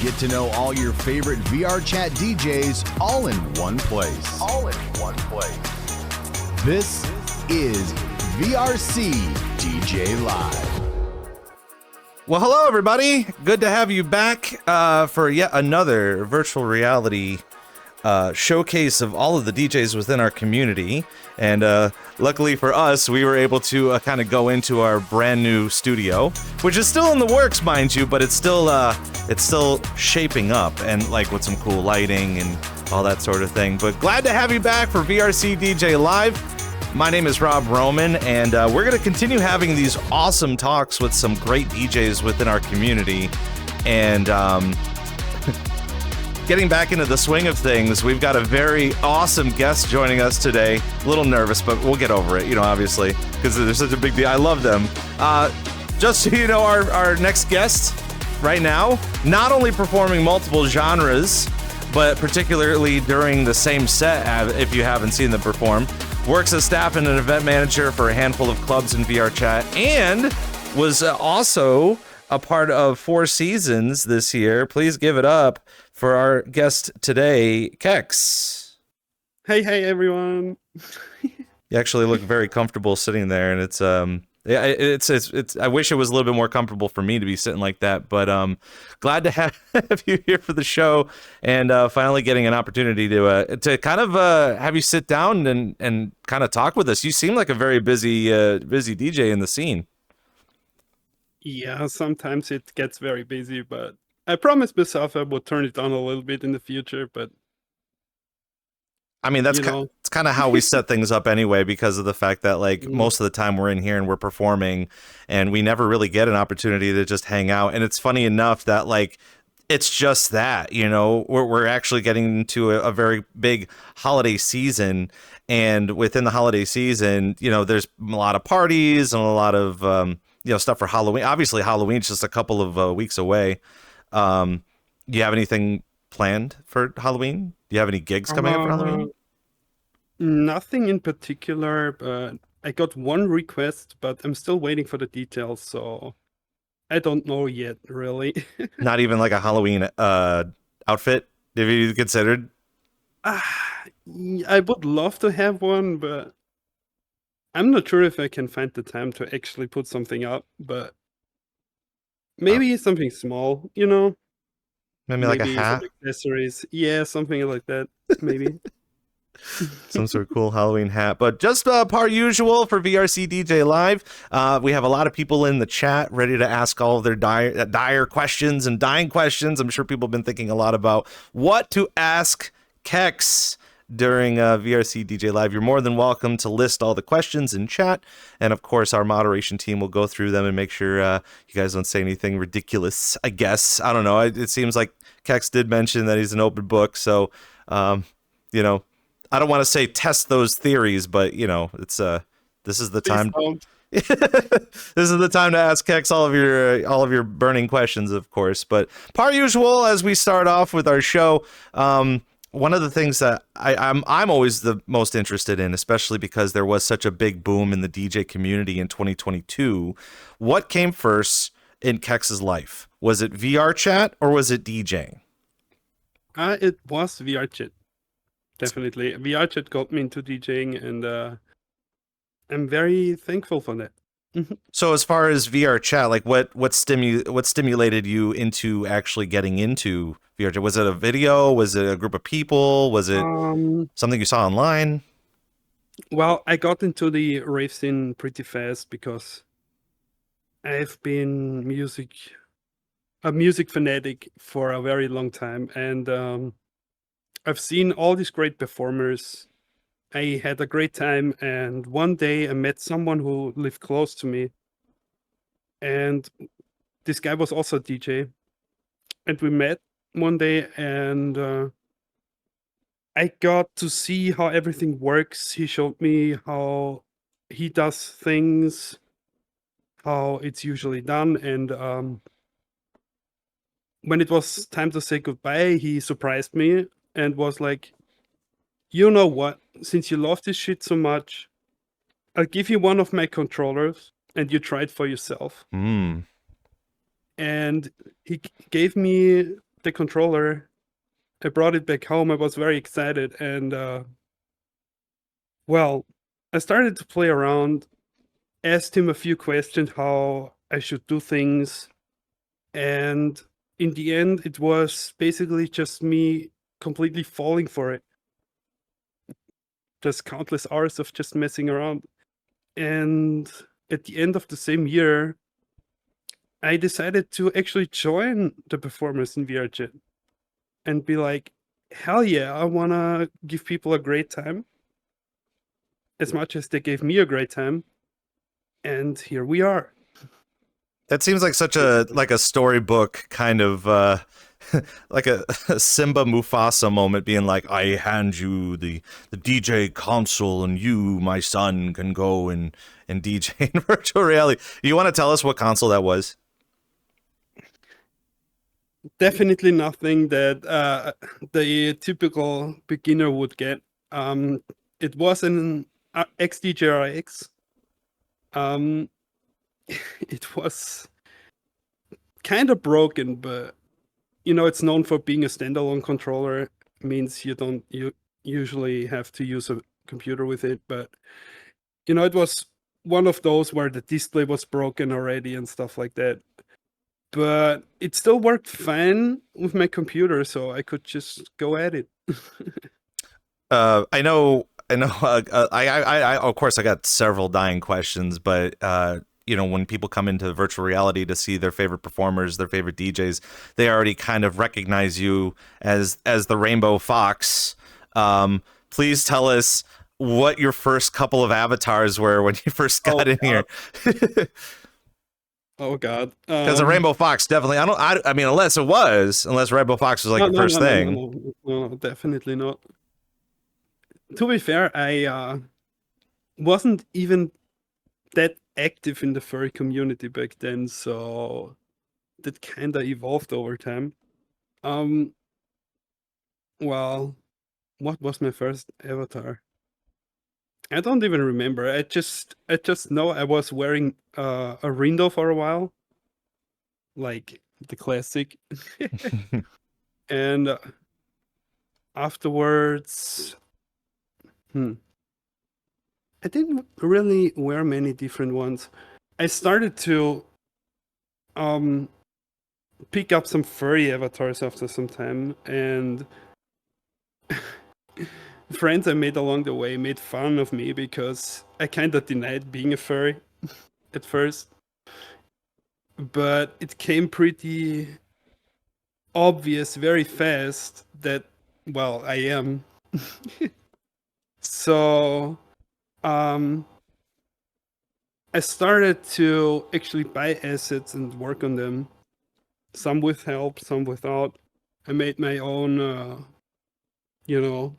Get to know all your favorite VRChat DJs all in one place. This is VRCDJLIVE. Well, hello, everybody. Good to have you back for yet another virtual reality showcase of all of the DJs within our community. And luckily for us, we were able to kind of go into our brand new studio, which is still in the works, mind you, but it's still shaping up, and like with some cool lighting and all that sort of thing. But glad to have you back for VRC DJ Live. My name is Rob Roman, and we're going to continue having these awesome talks with some great DJs within our community. And getting back into the swing of things, we've got a very awesome guest joining us today. A little nervous, but we'll get over it, obviously, because they're such a big deal. I love them. Just so you know, our next guest right now, not only performing multiple genres, but particularly during the same set, if you haven't seen them perform, works as staff and an event manager for a handful of clubs in VRChat, and was also a part of 4 seasons this year. Please give it up for our guest today, Kex. Hey everyone. You actually look very comfortable sitting there, and it's I wish it was a little bit more comfortable for me to be sitting like that, but glad to have you here for the show, and finally getting an opportunity to kind of have you sit down and kind of talk with us. You seem like a very busy DJ in the scene. Yeah, sometimes it gets very busy, but I promised myself I would turn it on a little bit in the future, but I mean, it's kind of how we set things up anyway, because of the fact that most of the time we're in here and we're performing, and we never really get an opportunity to just hang out. And it's funny enough that it's just that, we're actually getting into a very big holiday season, and within the holiday season, there's a lot of parties and a lot of stuff for Halloween. Obviously, Halloween's just a couple of weeks away. Do you have anything planned for Halloween? Do you have any gigs coming up for Halloween? Nothing in particular, but I got one request, but I'm still waiting for the details, so I don't know yet, really. Not even like a Halloween outfit? Have you considered? I would love to have one, but I'm not sure if I can find the time to actually put something up, but maybe something small, Maybe like a hat? Some accessories. Yeah, something like that, maybe. Some sort of cool Halloween hat. But just par usual for VRC DJ Live, we have a lot of people in the chat ready to ask all of their dire questions and dying questions. I'm sure people have been thinking a lot about what to ask Kex during VRC DJ Live. You're more than welcome to list all the questions in chat, and of course our moderation team will go through them and make sure you guys don't say anything ridiculous. I guess, I don't know, it seems like Kex did mention that he's an open book, so I don't want to say test those theories, but it's this is the time. This is the time to ask Kex all of your burning questions, of course. But par usual, as we start off with our show, one of the things that I'm always the most interested in, especially because there was such a big boom in the DJ community in 2022. What came first in Kex's life? Was it VRChat or was it DJing? It was VRChat. Definitely. VRChat got me into DJing, and I'm very thankful for that. So as far as VRChat, what stimulated you into actually getting into VRChat? Was it a video? Was it a group of people? Was it something you saw online? Well, I got into the rave scene pretty fast because I've been a music fanatic for a very long time, and I've seen all these great performers. I had a great time, and one day I met someone who lived close to me, and this guy was also a DJ, and we met one day, and I got to see how everything works. He showed me how he does things, how it's usually done, and when it was time to say goodbye, he surprised me and was like, you know what, since you love this shit so much, I'll give you one of my controllers and you try it for yourself. And he gave me the controller. I brought it back home. I was very excited, and well, I started to play around, asked him a few questions how I should do things, and in the end, it was basically just me completely falling for it. Just countless hours of just messing around. And at the end of the same year, I decided to actually join the performers in VRChat and be like, hell yeah, I want to give people a great time as much as they gave me a great time. And here we are. That seems like such a storybook kind of like a Simba Mufasa moment, being like, I hand you the DJ console and you, my son, can go and DJ in virtual reality. You want to tell us what console that was? Definitely nothing that the typical beginner would get. It was an xdj-az. It was kind of broken, but it's known for being a standalone controller. Means you usually have to use a computer with it, but it was one of those where the display was broken already and stuff like that. But it still worked fine with my computer, so I could just go at it. I know. I of course I got several dying questions, but when people come into virtual reality to see their favorite performers, their favorite DJs, they already kind of recognize you as the Rainbow Fox. Please tell us what your first couple of avatars were when you first got in here. Oh God! Because a Rainbow Fox definitely. I mean, unless Rainbow Fox was like the first thing. No, definitely not. To be fair, I wasn't even that active in the furry community back then, so that kind of evolved over time. Well, what was my first avatar? I don't even remember. I just know I was wearing a Rindo for a while, like the classic, and afterwards, I didn't really wear many different ones. I started to pick up some furry avatars after some time, and friends I made along the way made fun of me because I kind of denied being a furry at first. But it came pretty obvious very fast that, well, I am. So, I started to actually buy assets and work on them. Some with help, some without. I made my own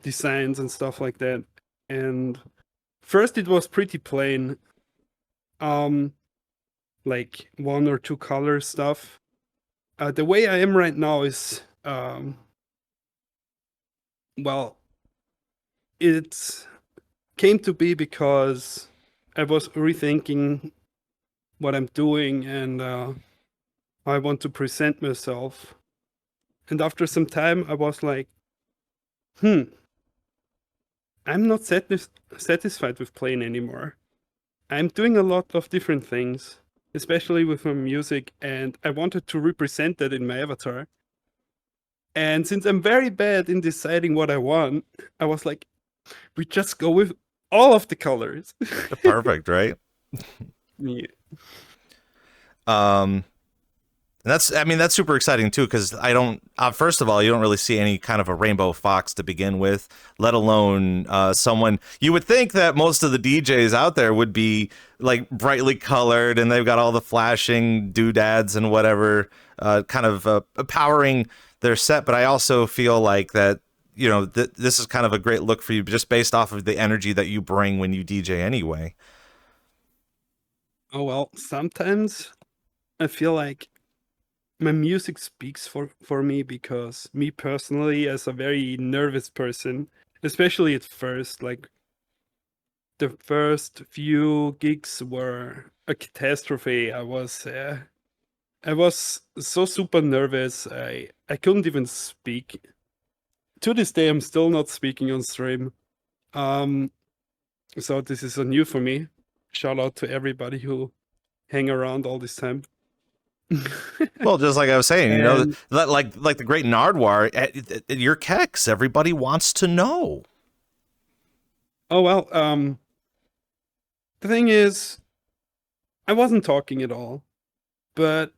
designs and stuff like that. And first it was pretty plain, like 1 or 2 color stuff. The way I am right now is, well, it came to be because I was rethinking what I'm doing and how I want to present myself. And after some time, I was like, I'm not satisfied with playing anymore. I'm doing a lot of different things, especially with my music, and I wanted to represent that in my avatar. And since I'm very bad in deciding what I want, I was like, we just go with all of the colors. Perfect, right? Yeah. And that's super exciting too, because I don't. First of all, you don't really see any kind of a Rainbow Fox to begin with, let alone someone. You would think that most of the DJs out there would be like brightly colored, and they've got all the flashing doodads and whatever, kind of powering their set. But I also feel like that this is kind of a great look for you, just based off of the energy that you bring when you DJ anyway. Oh well, sometimes I feel like my music speaks for me, because me personally, as a very nervous person, especially at first, like the first few gigs were a catastrophe. I was so super nervous. I I couldn't even speak. To this day, I'm still not speaking on stream. So this is a new for me. Shout out to everybody who hang around all this time. Well, just like I was saying, And- like the great Nardwar, at your Kex, everybody wants to know. Oh, well, the thing is, I wasn't talking at all, but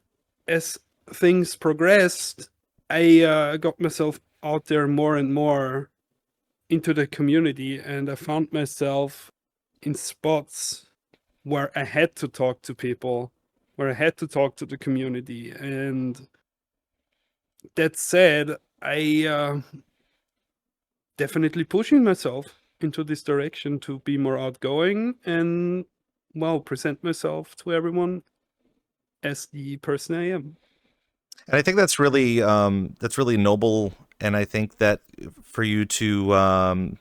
as things progressed, I got myself out there more and more into the community, and I found myself in spots where I had to talk to people, where I had to talk to the community. And that said, I definitely pushing myself into this direction to be more outgoing and, well, present myself to everyone as the person I am. And I think that's really noble. And I think that for you to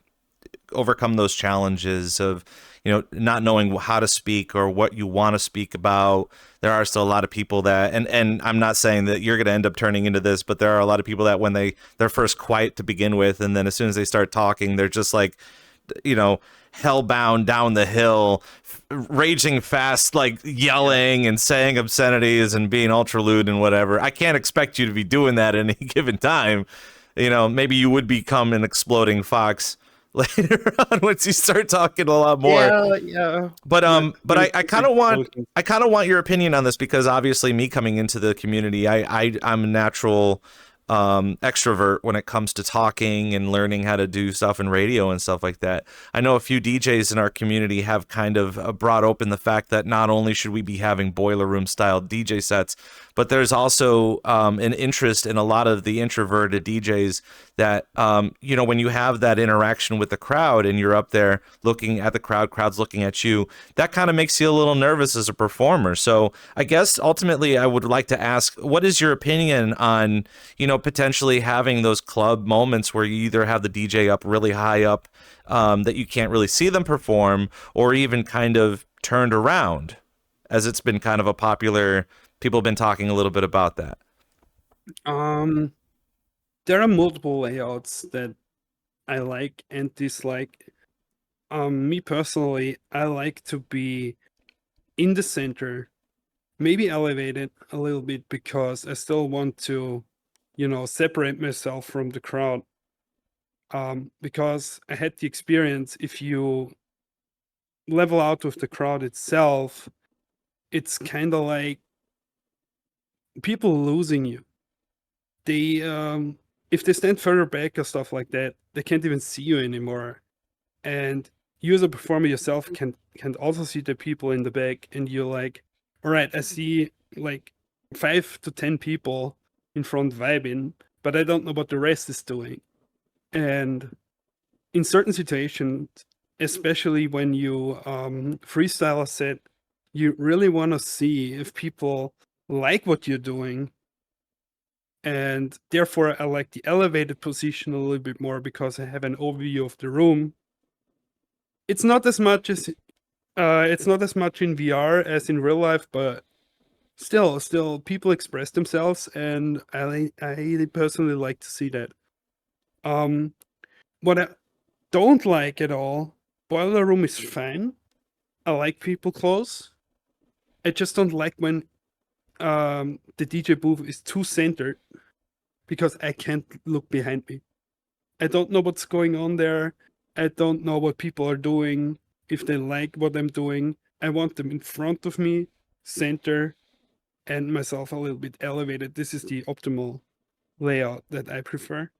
overcome those challenges of, not knowing how to speak or what you want to speak about, there are still a lot of people that, and I'm not saying that you're going to end up turning into this, but there are a lot of people that when they're first quiet to begin with, and then as soon as they start talking, they're just like, hellbound down the hill, raging fast, like yelling and saying obscenities and being ultra lewd and whatever. I can't expect you to be doing that at any given time. Maybe you would become an exploding fox later on once you start talking a lot more. Yeah. But I kind of want your opinion on this, because obviously me coming into the community, I'm a natural extrovert when it comes to talking and learning how to do stuff in radio and stuff like that. I know a few DJs in our community have kind of brought open the fact that not only should we be having boiler room style DJ sets, but there's also an interest in a lot of the introverted DJs that, when you have that interaction with the crowd and you're up there looking at the crowd's looking at you, that kind of makes you a little nervous as a performer. So I guess ultimately I would like to ask, what is your opinion on, potentially having those club moments where you either have the DJ up really high up that you can't really see them perform, or even kind of turned around, as it's been kind of a popular, people have been talking a little bit about that. There are multiple layouts that I like and dislike. Me personally, I like to be in the center, maybe elevated a little bit, because I still want to, separate myself from the crowd. Because I had the experience, if you level out with the crowd itself, it's kind of like people losing you. They, if they stand further back or stuff like that, they can't even see you anymore. And you as a performer yourself can also see the people in the back, and you're like, all right, I see like 5 to 10 people in front vibing, but I don't know what the rest is doing. And in certain situations, especially when you freestyle a set, you really want to see if people like what you're doing. And therefore, I like the elevated position a little bit more, because I have an overview of the room. It's not as much in VR as in real life, but still people express themselves, and I personally like to see that. What I don't like at all, boiler room is fine. I like people close. I just don't like when the DJ booth is too centered, because I can't look behind me. I don't know what's going on there. I don't know what people are doing, if they like what I'm doing. I want them in front of me, center, and myself a little bit elevated. This is the optimal layout that I prefer.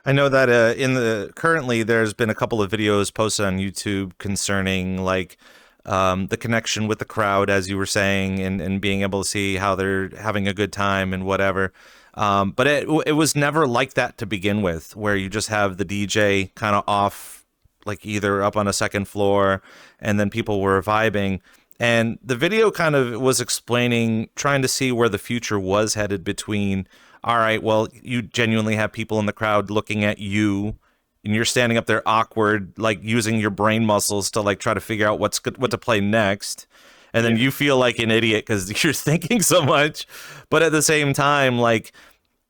I know that currently there's been a couple of videos posted on YouTube concerning like the connection with the crowd, as you were saying, and being able to see how they're having a good time and whatever. But it was never like that to begin with, where you just have the DJ kind of off, like either up on a second floor, and then people were vibing. And the video kind of was explaining, trying to see where the future was headed between, all right, well, you genuinely have people in the crowd looking at you, and you're standing up there awkward, like using your brain muscles to like try to figure out what to play next. And then you feel like an idiot because you're thinking so much. But at the same time, like,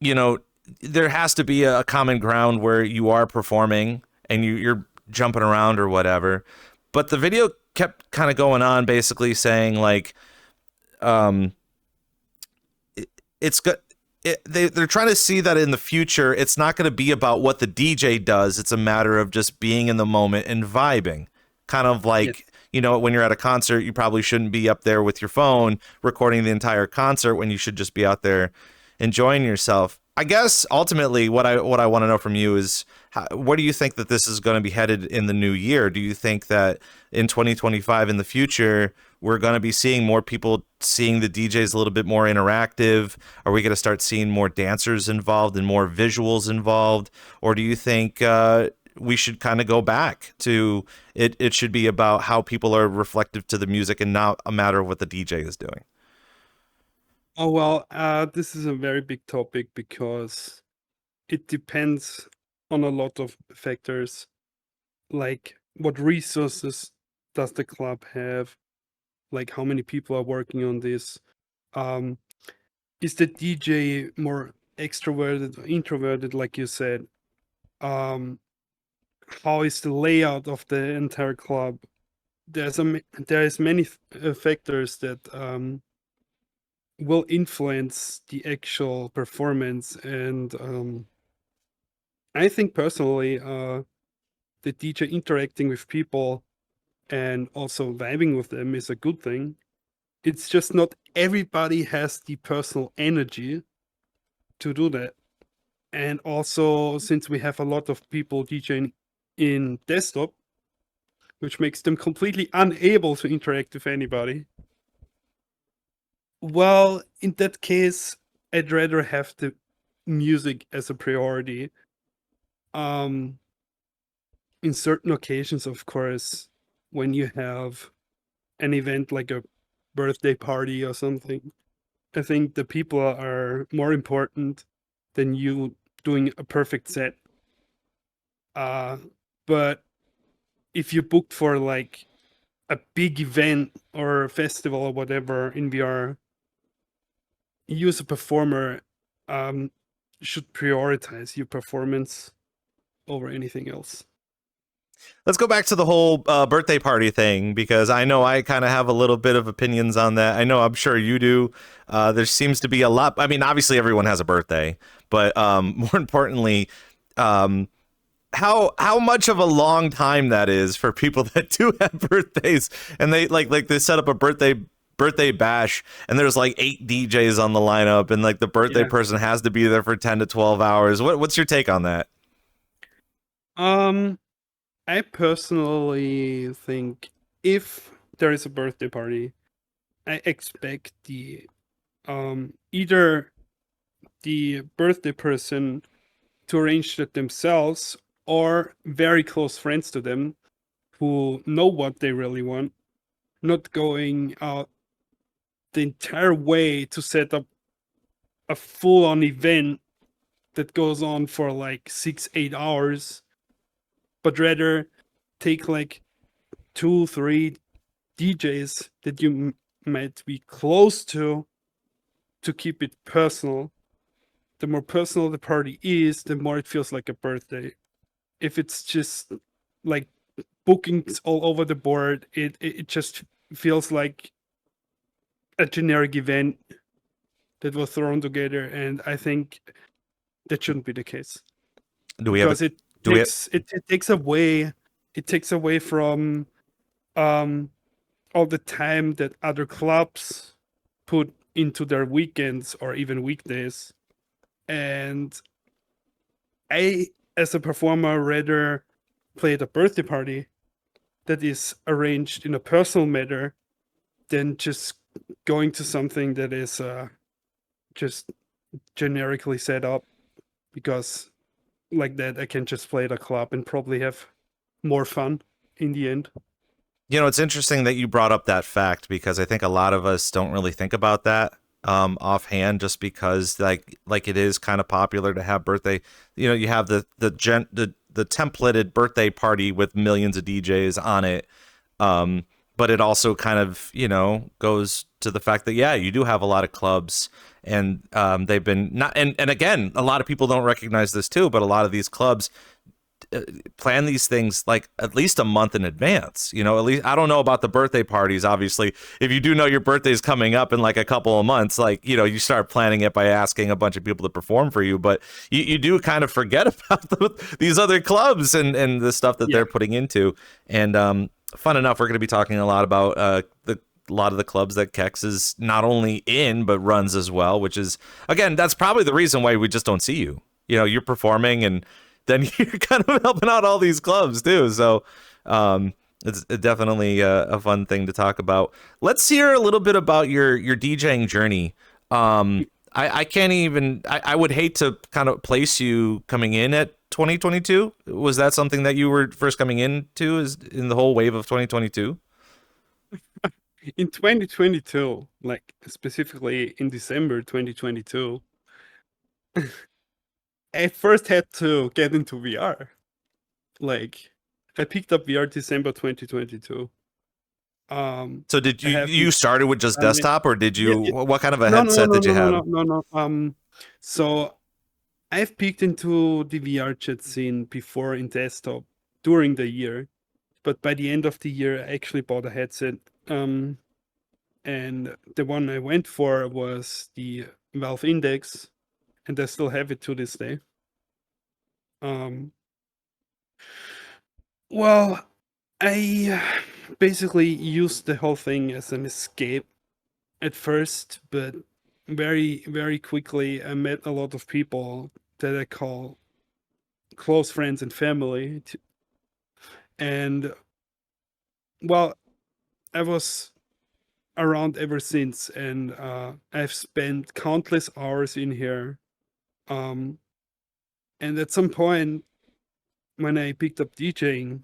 you know, there has to be a common ground where you are performing and you're jumping around or whatever. But the video kept kind of going on, basically saying like, it's good. They're trying to see that in the future, it's not going to be about what the DJ does. It's a matter of just being in the moment and vibing. Kind of like, you know, when you're at a concert, you probably shouldn't be up there with your phone recording the entire concert when you should just be out there enjoying yourself. I guess ultimately what I want to know from you is where do you think that this is going to be headed in the new year? Do you think that in 2025 in the future, we're going to be seeing more people seeing the DJs a little bit more interactive? Are we going to start seeing more dancers involved and more visuals involved? Or do you think we should kind of go back to it should be about how people are reflective to the music and not a matter of what the DJ is doing? Oh, well, this is a very big topic because it depends on a lot of factors, like what resources does the club have, like how many people are working on this. Is the DJ more extroverted or introverted, like you said? How is the layout of the entire club? There's many factors that will influence the actual performance, and I think personally, the DJ interacting with people and also vibing with them is a good thing. It's just not everybody has the personal energy to do that. And also, since we have a lot of people DJing in desktop, which makes them completely unable to interact with anybody, well, in that case, I'd rather have the music as a priority. In certain occasions, of course, when you have an event like a birthday party or something, I think the people are more important than you doing a perfect set. But if you booked for like a big event or a festival or whatever in VR, you as a performer should prioritize your performance over anything else. Let's go back to the whole birthday party thing, because I know I kind of have a little bit of opinions on that. I know I'm sure you do. There seems to be a lot. I mean, obviously everyone has a birthday, but more importantly, how much of a long time that is for people that do have birthdays, and they like they set up a birthday bash and there's like 8 DJs on the lineup, and like the birthday person has to be there for 10 to 12 hours. What's your take on that? I personally think if there is a birthday party, I expect the either the birthday person to arrange that themselves or very close friends to them who know what they really want, not going out the entire way to set up a full-on event that goes on for like 6-8 hours, but rather take like 2-3 DJs that you might be close to keep it personal. The more personal the party is, the more it feels like a birthday. If it's just like bookings all over the board, it just feels like a generic event that was thrown together, and I think that shouldn't be the case. Because it takes away from all the time that other clubs put into their weekends or even weekdays. And I, as a performer, rather play at a birthday party that is arranged in a personal manner than just going to something that is just generically set up, because like that I can just play at a club and probably have more fun in the end. You know, it's interesting that you brought up that fact, because I think a lot of us don't really think about that offhand, just because like it is kind of popular to have birthday. You know, you have the templated birthday party with millions of DJs on it. But but it also kind of, you know, goes to the fact that, yeah, you do have a lot of clubs, and they've been not, and again, a lot of people don't recognize this too, but a lot of these clubs plan these things like at least a month in advance. You know, at least, I don't know about the birthday parties, obviously. If you do know your birthday's coming up in like a couple of months, like, you know, you start planning it by asking a bunch of people to perform for you, but you do kind of forget about these other clubs and the stuff that they're putting into. And fun enough, we're going to be talking a lot about a lot of the clubs that Kex is not only in but runs as well, which is, again, that's probably the reason why we just don't see you. You know, you're performing, and then you're kind of helping out all these clubs too. So it's definitely a fun thing to talk about. Let's hear a little bit about your DJing journey. I can't even, I would hate to kind of place you coming in at 2022. Was that something that you were first coming into, is in the whole wave of 2022? In 2022, like specifically in December 2022, I first had to get into VR. Like, I picked up VR December 2022. So did you started with just desktop, or did you, what kind of a no, headset did you have? No. So I've peeked into the VRChat scene before in desktop during the year, but by the end of the year, I actually bought a headset. And the one I went for was the Valve Index, and I still have it to this day. Well, I basically used the whole thing as an escape at first, but very, very quickly I met a lot of people that I call close friends and family. And well, I was around ever since, and I've spent countless hours in here. And at some point, when I picked up DJing,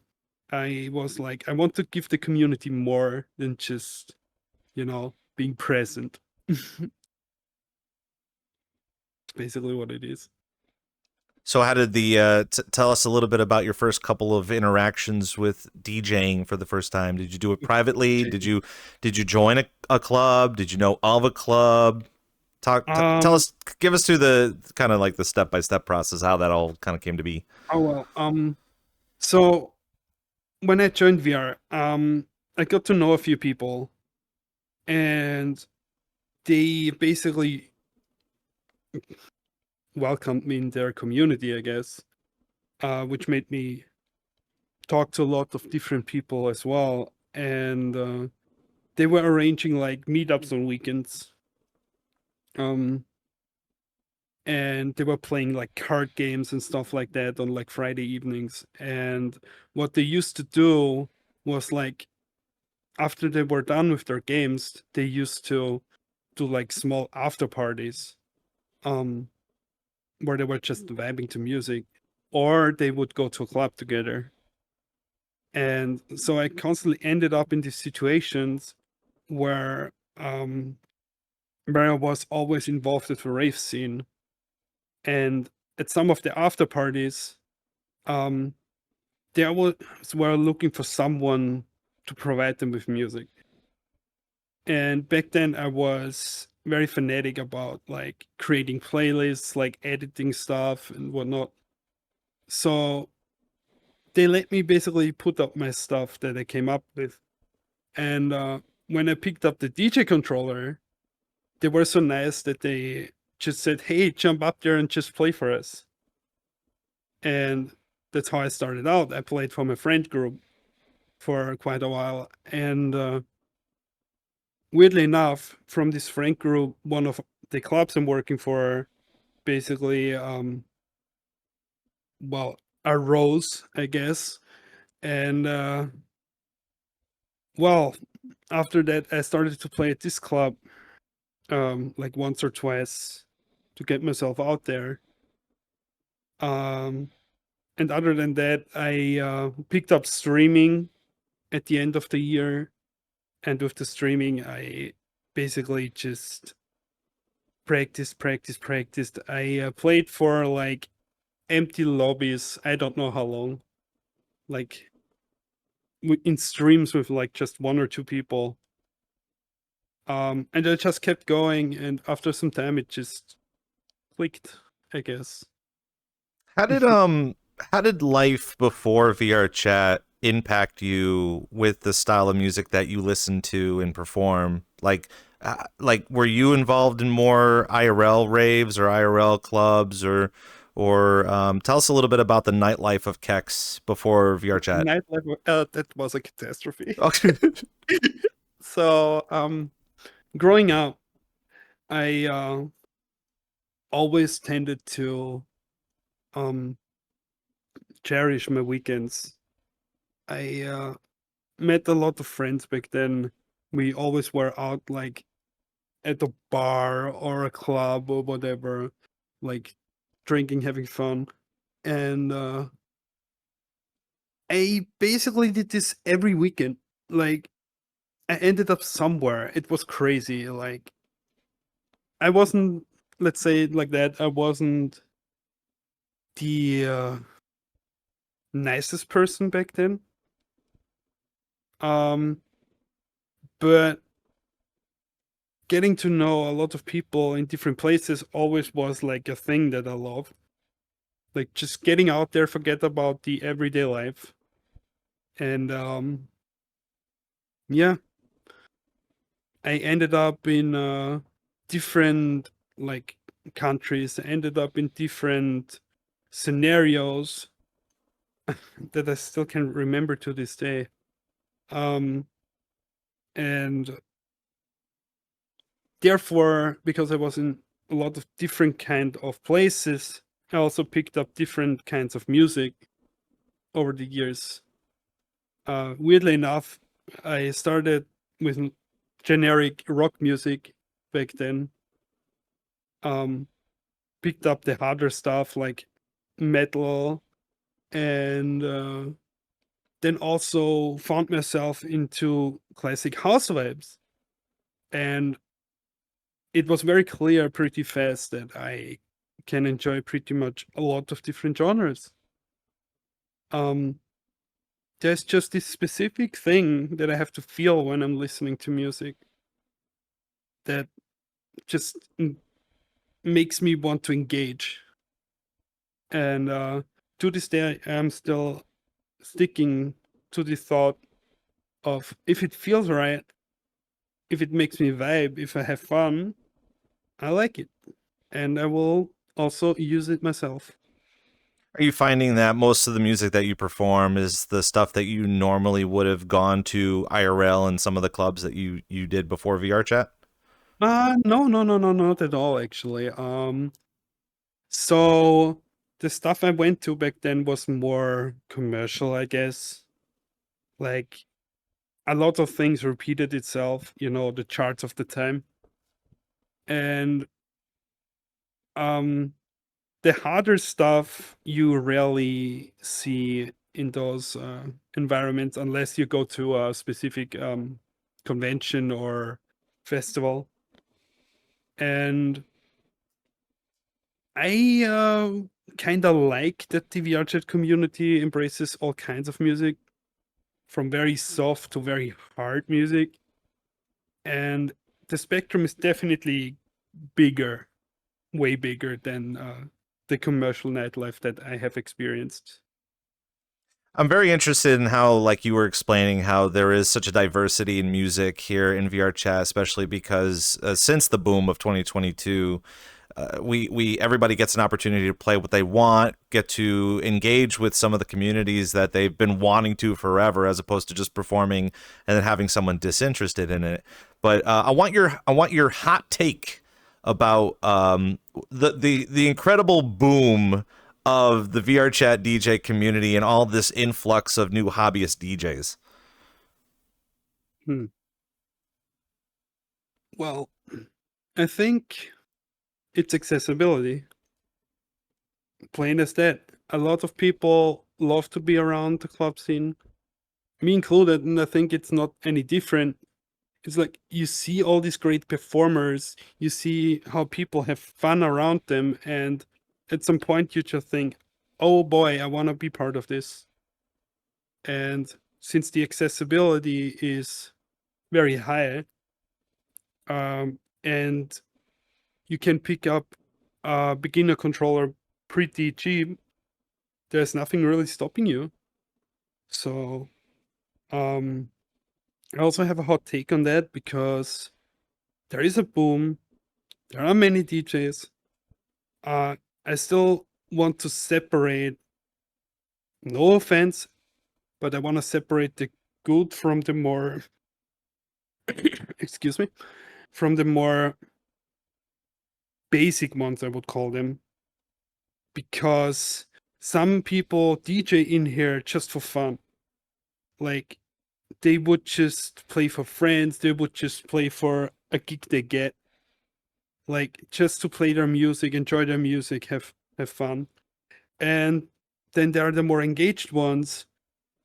I was like, I want to give the community more than just, you know, being present. It's basically what it is. So how did the tell us a little bit about your first couple of interactions with DJing for the first time? Did you do it privately? Did you join a club? Did you know of a club? Tell us, give us through the kind of like the step-by-step process, how that all kind of came to be. Oh well, so when I joined VR, I got to know a few people, and they basically welcomed me in their community, I guess, which made me talk to a lot of different people as well. And they were arranging like meetups on weekends. And they were playing like card games and stuff like that on like Friday evenings. And what they used to do was like, after they were done with their games, they used to do like small after parties, where they were just vibing to music, or they would go to a club together. And so I constantly ended up in these situations where I was always involved with the rave scene. And at some of the after parties, they always were looking for someone to provide them with music. And back then I was very fanatic about like creating playlists, like editing stuff and whatnot. So they let me basically put up my stuff that I came up with. And when I picked up the DJ controller, they were so nice that they just said, hey, jump up there and just play for us. And that's how I started out. I played for my friend group for quite a while. And weirdly enough, from this friend group, one of the clubs I'm working for basically, arose, I guess. And well, after that, I started to play at this club like once or twice to get myself out there. And other than that, I picked up streaming at the end of the year. And with the streaming, I basically just practiced. I played for like empty lobbies. I don't know how long. Like in streams with like just 1 or 2 people. And I just kept going, and after some time it just clicked, I guess. How did life before VRChat impact you with the style of music that you listen to and perform? Like were you involved in more IRL raves or IRL clubs, or tell us a little bit about the nightlife of Kex before VRChat? Nightlife, that was a catastrophe. Okay. So, growing up, I always tended to um cherish my weekends. I met a lot of friends back then. We always were out like at a bar or a club or whatever, like drinking, having fun. And I basically did this every weekend. Like, I ended up somewhere. It was crazy. Like, I wasn't, let's say it like that, I wasn't the nicest person back then. Um, but getting to know a lot of people in different places always was like a thing that I loved. Like just getting out there, forget about the everyday life. And yeah, I ended up in different like countries, I ended up in different scenarios that I still can remember to this day. And therefore, because I was in a lot of different kind of places, I also picked up different kinds of music over the years. Weirdly enough, I started with generic rock music back then. Picked up the harder stuff like metal, and then also found myself into classic house vibes. And it was very clear pretty fast that I can enjoy pretty much a lot of different genres. Um, there's just this specific thing that I have to feel when I'm listening to music that just makes me want to engage. And to this day, I'm still sticking to the thought of if it feels right, if it makes me vibe, if I have fun, I like it. And I will also use it myself. Are you finding that most of the music that you perform is the stuff that you normally would have gone to IRL in some of the clubs that you did before VRChat? No, no, no, no, not at all, actually. So the stuff I went to back then was more commercial, I guess. Like a lot of things repeated itself, the charts of the time. And the harder stuff you rarely see in those environments unless you go to a specific convention or festival. And I kind of like that the VRChat community embraces all kinds of music, from very soft to very hard music. And the spectrum is definitely bigger, way bigger than the commercial nightlife that I have experienced. I'm very interested in how, like you were explaining, how there is such a diversity in music here in VRChat, especially because since the boom of 2022, we everybody gets an opportunity to play what they want, get to engage with some of the communities that they've been wanting to forever, as opposed to just performing and then having someone disinterested in it. But I want your hot take about the incredible boom of the VRChat DJ community and all this influx of new hobbyist DJs. Well, I think it's accessibility. Plain as that. A lot of people love to be around the club scene, me included, and I think it's not any different. It's like you see all these great performers, you see how people have fun around them, and at some point you just think, oh boy, I want to be part of this. And since the accessibility is very high, and you can pick up a beginner controller pretty cheap, there's nothing really stopping you. So I also have a hot take on that, because there is a boom. There are many DJs. I still want to separate, no offense, but I want to separate the good from the more, excuse me, from the more basic ones, I would call them. Because some people DJ in here just for fun. Like, they would just play for friends, they would just play for a gig they get. Like, just to play their music, enjoy their music, have fun. And then there are the more engaged ones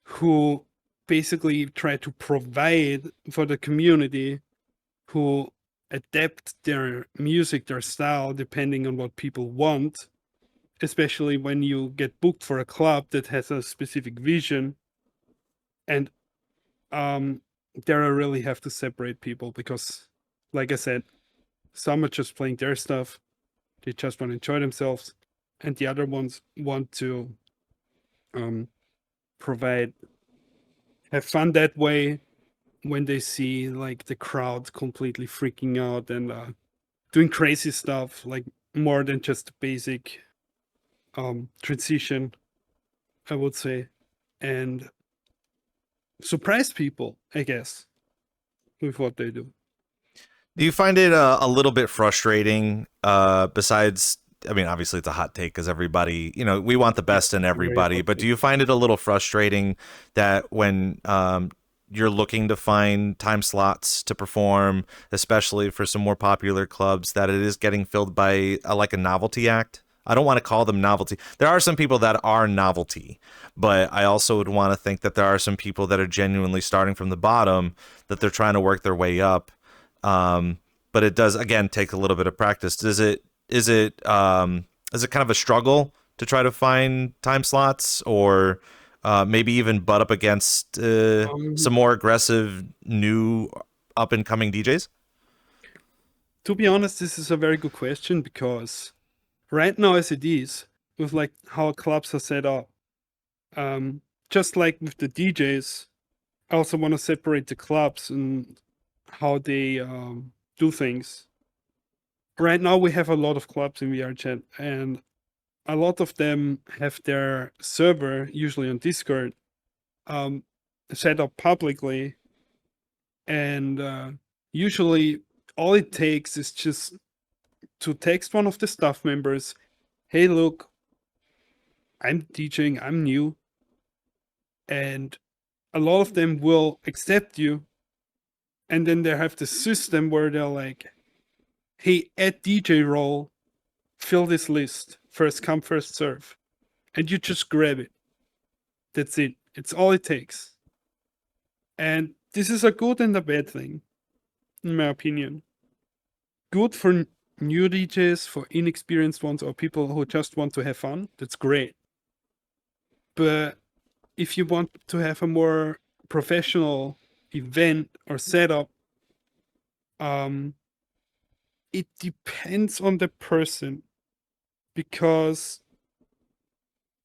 who basically try to provide for the community, who adapt their music, their style, depending on what people want, especially when you get booked for a club that has a specific vision. And there I really have to separate people, because, like I said, some are just playing their stuff, they just want to enjoy themselves, and the other ones want to provide, have fun that way, when they see like the crowd completely freaking out and doing crazy stuff, like more than just basic transition, I would say, and surprise people, I guess, with what they do. Do you find it a little bit frustrating? Besides, I mean, obviously it's a hot take because everybody, you know, we want the best in everybody. But do you find it a little frustrating that when you're looking to find time slots to perform, especially for some more popular clubs, that it is getting filled by like a novelty act? I don't want to call them novelty. There are some people that are novelty, but I also would want to think that there are some people that are genuinely starting from the bottom, that they're trying to work their way up. But it does, again, take a little bit of practice. Is it kind of a struggle to try to find time slots, or maybe even butt up against some more aggressive new up and coming DJs? To be honest, this is a very good question, because right now, as it is, with like how clubs are set up, just like with the DJs, I also want to separate the clubs and how they do things. Right now, we have a lot of clubs in VRChat, and a lot of them have their server, usually on Discord, set up publicly, and usually all it takes is just to text one of the staff members, "Hey, look, I'm DJing, I'm new," and a lot of them will accept you. And then they have the system where they're like, "Hey, add DJ role, fill this list, first come, first serve," and you just grab it. That's it. It's all it takes. And this is a good and a bad thing, in my opinion. Good for new DJs, for inexperienced ones, or people who just want to have fun. That's great. But if you want to have a more professional event or setup, it depends on the person, because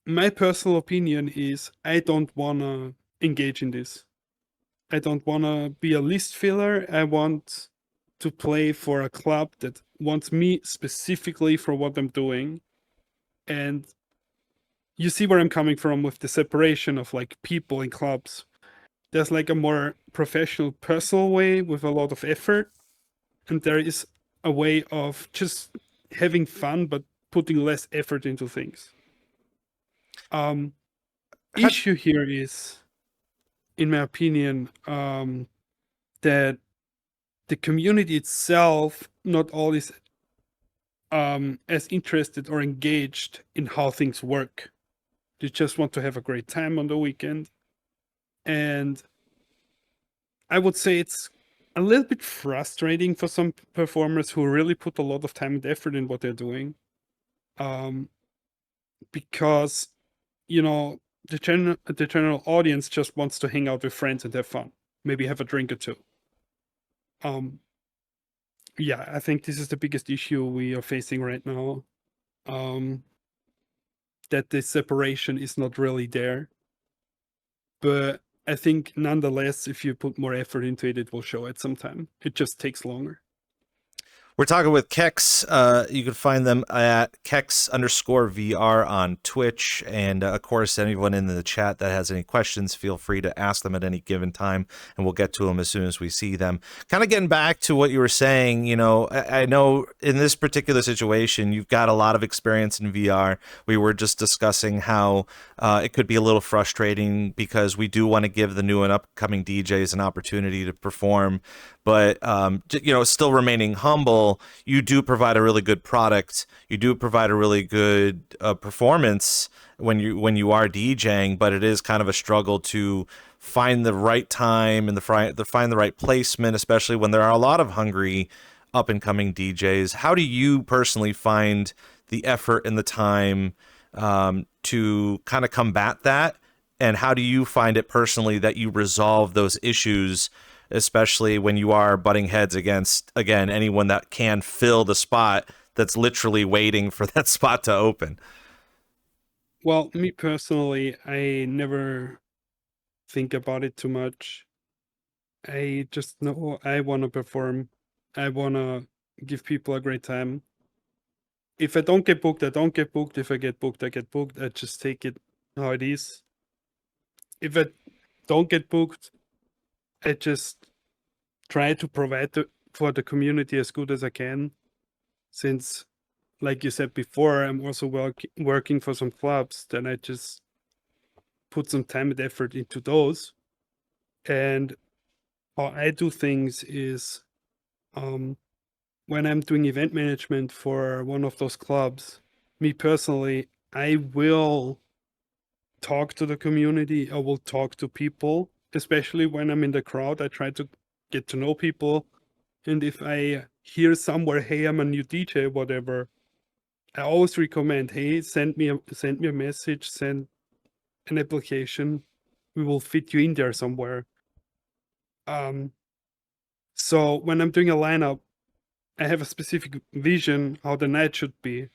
my personal opinion is I don't want to engage in this. I don't want to be a list filler. I want to play for a club that wants me specifically for what I'm doing. And you see where I'm coming from with the separation of like people in clubs. There's like a more professional, personal way with a lot of effort, and there is a way of just having fun but putting less effort into things. Issue here is, in my opinion, that the community itself not always as interested or engaged in how things work. They just want to have a great time on the weekend. And I would say it's a little bit frustrating for some performers who really put a lot of time and effort in what they're doing. Because, you know, the general audience just wants to hang out with friends and have fun, maybe have a drink or two. Yeah, I think this is the biggest issue we are facing right now. That the separation is not really there. But I think nonetheless, if you put more effort into it, it will show at some time. It just takes longer. We're talking with Kex. You can find them at Kex_VR on Twitch. And of course, anyone in the chat that has any questions, feel free to ask them at any given time, and we'll get to them as soon as we see them. Kind of getting back to what you were saying, you know, I know in this particular situation, you've got a lot of experience in VR. We were just discussing how it could be a little frustrating because we do want to give the new and upcoming DJs an opportunity to perform, but you know, still remaining humble. You do provide a really good product. You do provide a really good performance when you are DJing, but it is kind of a struggle to find the right time and find the right placement, especially when there are a lot of hungry up and coming DJs. How do you personally find the effort and the time to kind of combat that? And how do you find it personally that you resolve those issues, especially when you are butting heads against, again, anyone that can fill the spot that's literally waiting for that spot to open? Well, me personally, I never think about it too much. I just know I want to perform. I want to give people a great time. If I don't get booked, I don't get booked. If I get booked, I get booked. I just take it how it is. If I don't get booked, I just try to provide for the community as good as I can. Since, like you said before, I'm also working for some clubs, then I just put some time and effort into those. And how I do things is when I'm doing event management for one of those clubs, me personally, I will talk to the community. I will talk to people, especially when I'm in the crowd. I try to get to know people. And if I hear somewhere, hey, I'm a new DJ, whatever, I always recommend, hey, send me a message, send an application. We will fit you in there somewhere. So when I'm doing a lineup, I have a specific vision how the night should be,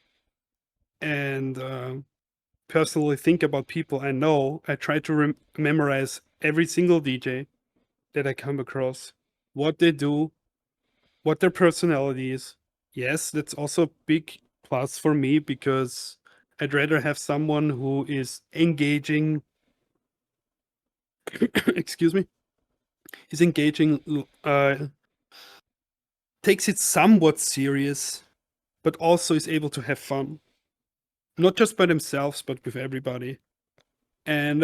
and personally think about people I know. I try to memorize every single DJ that I come across, what they do, what their personality is. Yes, that's also a big plus for me because I'd rather have someone who is engaging, excuse me, is engaging, takes it somewhat serious, but also is able to have fun. Not just by themselves, but with everybody. And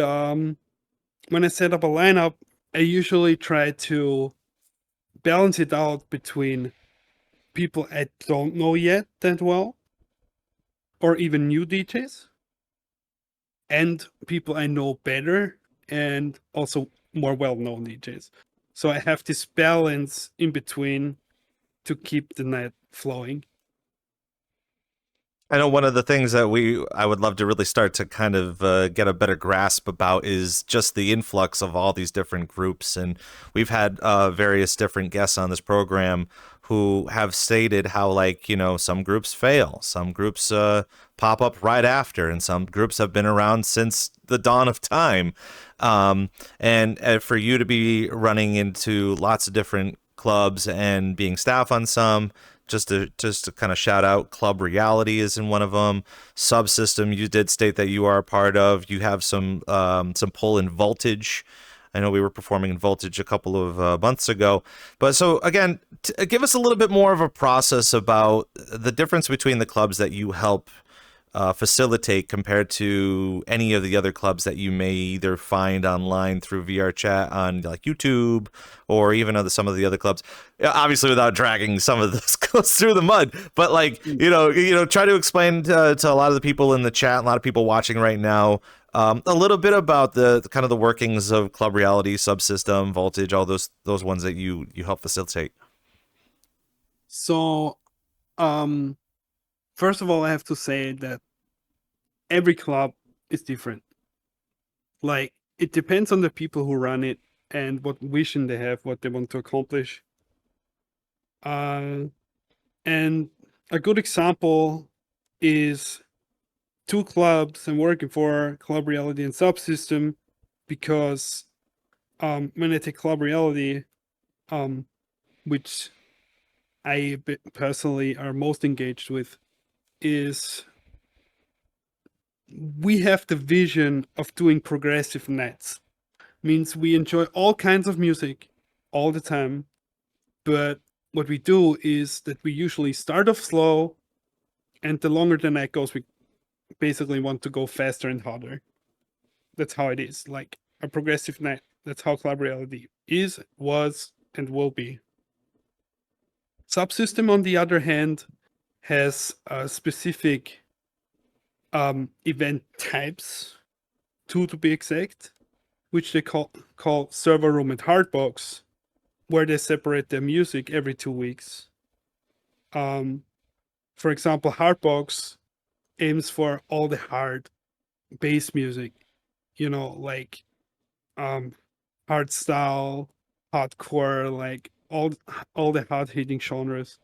when I set up a lineup, I usually try to balance it out between people I don't know yet that well, or even new DJs, and people I know better, and also more well-known DJs. So I have this balance in between to keep the night flowing. I know one of the things that I would love to really start to kind of get a better grasp about is just the influx of all these different groups. And we've had various different guests on this program who have stated how, like, you know, some groups fail, some groups pop up right after, and some groups have been around since the dawn of time. And for you to be running into lots of different clubs and being staff on some, just to kind of shout out, Club Reality is in one of them. Subsystem, you did state that you are a part of. You have some pull in Voltage. I know we were performing in Voltage a couple of months ago. But so again, give us a little bit more of a process about the difference between the clubs that you help facilitate compared to any of the other clubs that you may either find online through VRChat on like YouTube or even some of the other clubs. Obviously, without dragging some of those clubs through the mud, but like you know, try to explain to a lot of the people in the chat, a lot of people watching right now, a little bit about the kind of the workings of Club Reality, Subsystem, Voltage, all those ones that you help facilitate. So, first of all, I have to say that every club is different. Like, it depends on the people who run it and what vision they have, what they want to accomplish. And a good example is two clubs I'm working for, Club Reality and Subsystem, because when I take Club Reality, which I personally are most engaged with, is we have the vision of doing progressive nights. Means we enjoy all kinds of music all the time, but what we do is that we usually start off slow, and the longer the night goes, we basically want to go faster and harder. That's how it is. Like a progressive night. That's how Club Reality is, was, and will be. Subsystem, on the other hand, has a specific event types, two to be exact, which they call server room and hardbox, where they separate their music every 2 weeks. For example, hardbox aims for all the hard bass music, like hardstyle, hardcore, like all the hard hitting genres.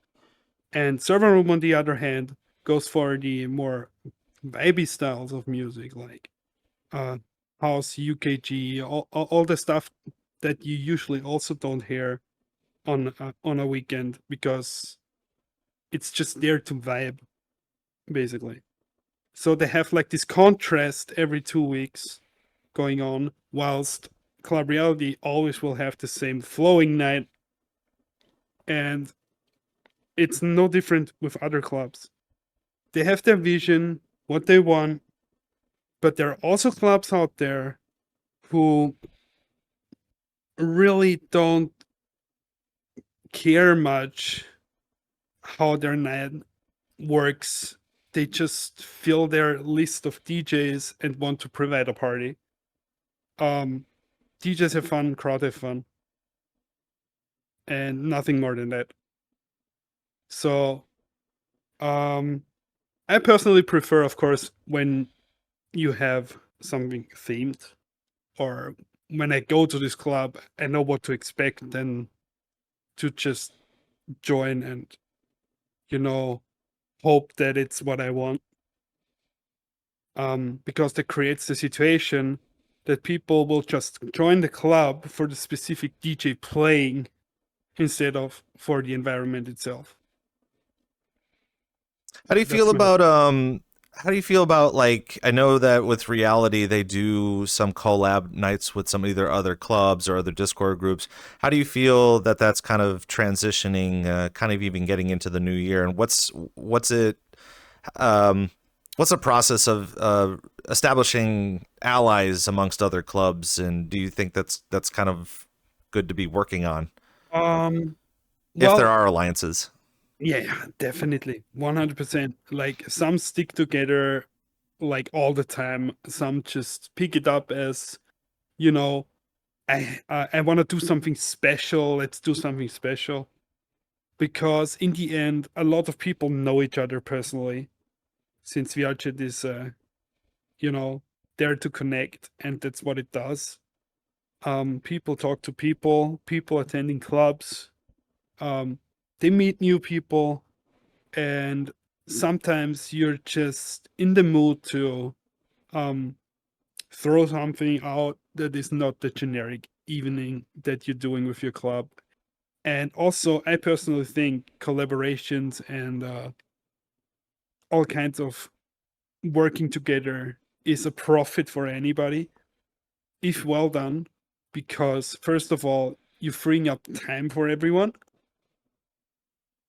And server room, on the other hand, goes for the more vibey styles of music, like house, UKG, all the stuff that you usually also don't hear on a weekend, because it's just there to vibe, basically. So they have like this contrast every 2 weeks going on, whilst Club Reality always will have the same flowing night, and it's no different with other clubs. They have their vision, what they want, but there are also clubs out there who really don't care much how their night works. They just fill their list of DJs and want to provide a party. DJs have fun, crowd have fun, and nothing more than that. So, I personally prefer, of course, when you have something themed, or when I go to this club, I know what to expect, than to just join and, hope that it's what I want. Because that creates the situation that people will just join the club for the specific DJ playing instead of for the environment itself. How do you feel That's my about how do you feel about, like, I know that with Reality they do some collab nights with some either other clubs or other Discord groups. How do you feel that that's kind of transitioning, kind of even getting into the new year? And what's it what's the process of establishing allies amongst other clubs? And do you think that's kind of good to be working on, if there Well, are alliances? yeah, definitely, 100%. Like, some stick together like all the time. Some just pick it up as, you know, I want to do something special. Let's do something special. Because in the end, a lot of people know each other personally, since VRChat is, you know, there to connect, and that's what it does. People talk to people, people attending clubs, they meet new people, and sometimes you're just in the mood to um, throw something out that is not the generic evening that you're doing with your club. And also, I personally think collaborations and all kinds of working together is a profit for anybody if well done, because first of all, you're freeing up time for everyone.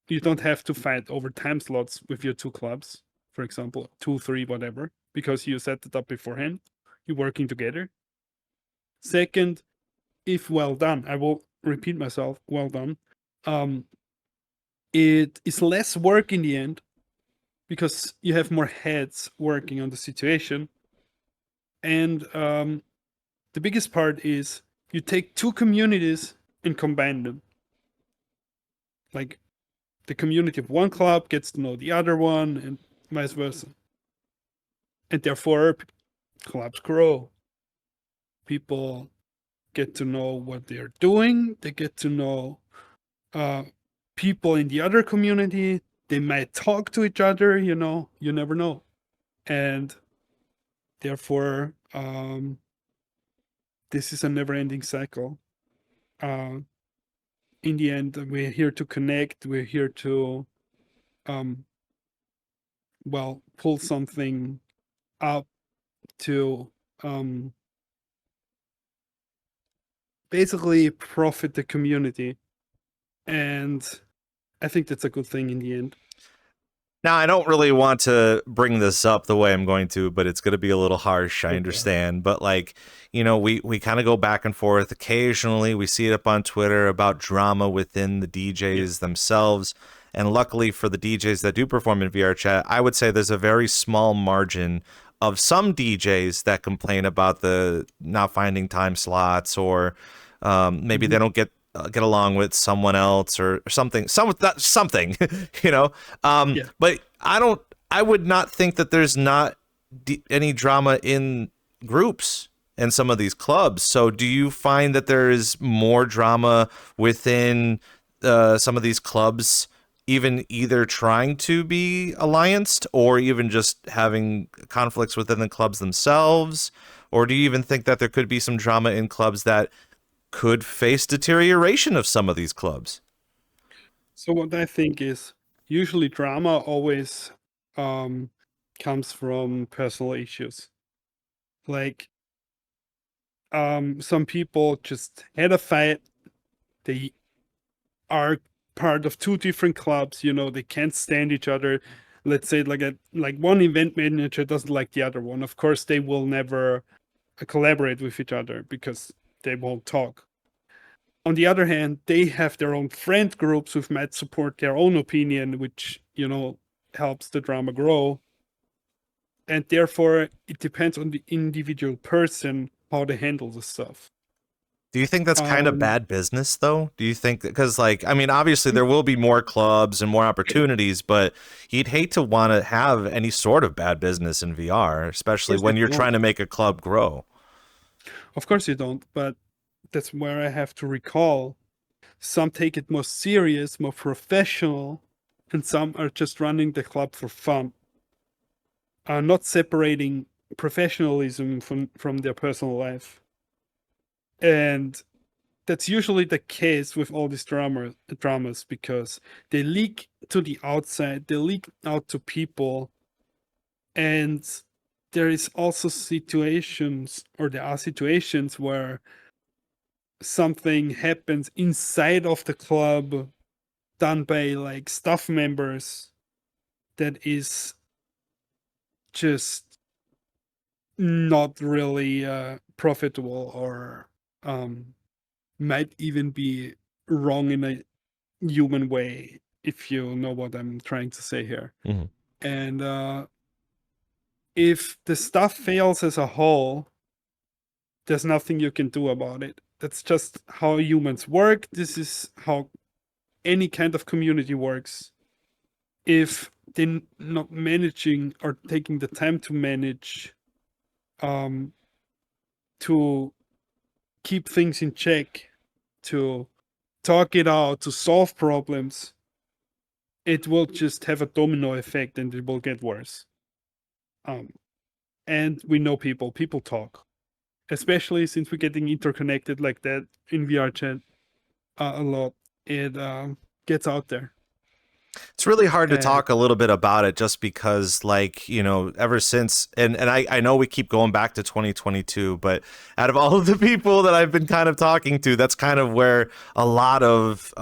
You don't have to fight over time slots with your two clubs, for example, 2, 3, whatever, because you set it up beforehand. You're working together. Second, if well done, I will repeat myself, well done. It is less work in the end, because you have more heads working on the situation. And the biggest part is you take two communities and combine them. Like, the community of one club gets to know the other one, and vice versa. And therefore, clubs grow. People get to know what they're doing. They get to know people in the other community. They might talk to each other, you never know. And therefore, this is a never-ending cycle. In the end, we're here to connect. We're here to, pull something up to basically profit the community. And I think that's a good thing in the end. Now, I don't really want to bring this up the way I'm going to, but it's going to be a little harsh, I understand. But like, we kind of go back and forth. Occasionally, we see it up on Twitter about drama within the DJs themselves. And luckily for the DJs that do perform in VRChat, I would say there's a very small margin of some DJs that complain about the not finding time slots, or maybe they don't get along with someone else or something, something, but I would not think that there's not any drama in groups in some of these clubs. So do you find that there is more drama within some of these clubs, even either trying to be allianced or even just having conflicts within the clubs themselves? Or do you even think that there could be some drama in clubs that could face deterioration of some of these clubs? So what I think is usually drama always comes from personal issues. Like some people just had a fight. They are part of two different clubs, they can't stand each other. Let's say like one event manager doesn't like the other one. Of course, they will never collaborate with each other because they won't talk. On the other hand, they have their own friend groups who might support their own opinion, which, helps the drama grow. And therefore, it depends on the individual person how they handle the stuff. Do you think that's kind of bad business, though? Do you think, because, obviously there will be more clubs and more opportunities, but you'd hate to want to have any sort of bad business in VR, especially when you're trying to make a club grow. Of course you don't, but that's where I have to recall some take it more serious, more professional, and some are just running the club for fun. Not separating professionalism from their personal life. And that's usually the case with all these dramas because they leak to the outside, they leak out to people, and there are situations where something happens inside of the club done by like staff members that is just not really profitable, or might even be wrong in a human way, if you know what I'm trying to say here. Mm-hmm. And if the stuff fails as a whole, there's nothing you can do about it. That's just how humans work. This is how any kind of community works. If they're not managing or taking the time to manage, to keep things in check, to talk it out, to solve problems, it will just have a domino effect and it will get worse. And we know people talk, especially since we're getting interconnected like that in VRChat a lot. It gets out there. It's really hard to talk a little bit about it just because, ever since, and I know we keep going back to 2022, but out of all of the people that I've been kind of talking to, that's kind of where a lot of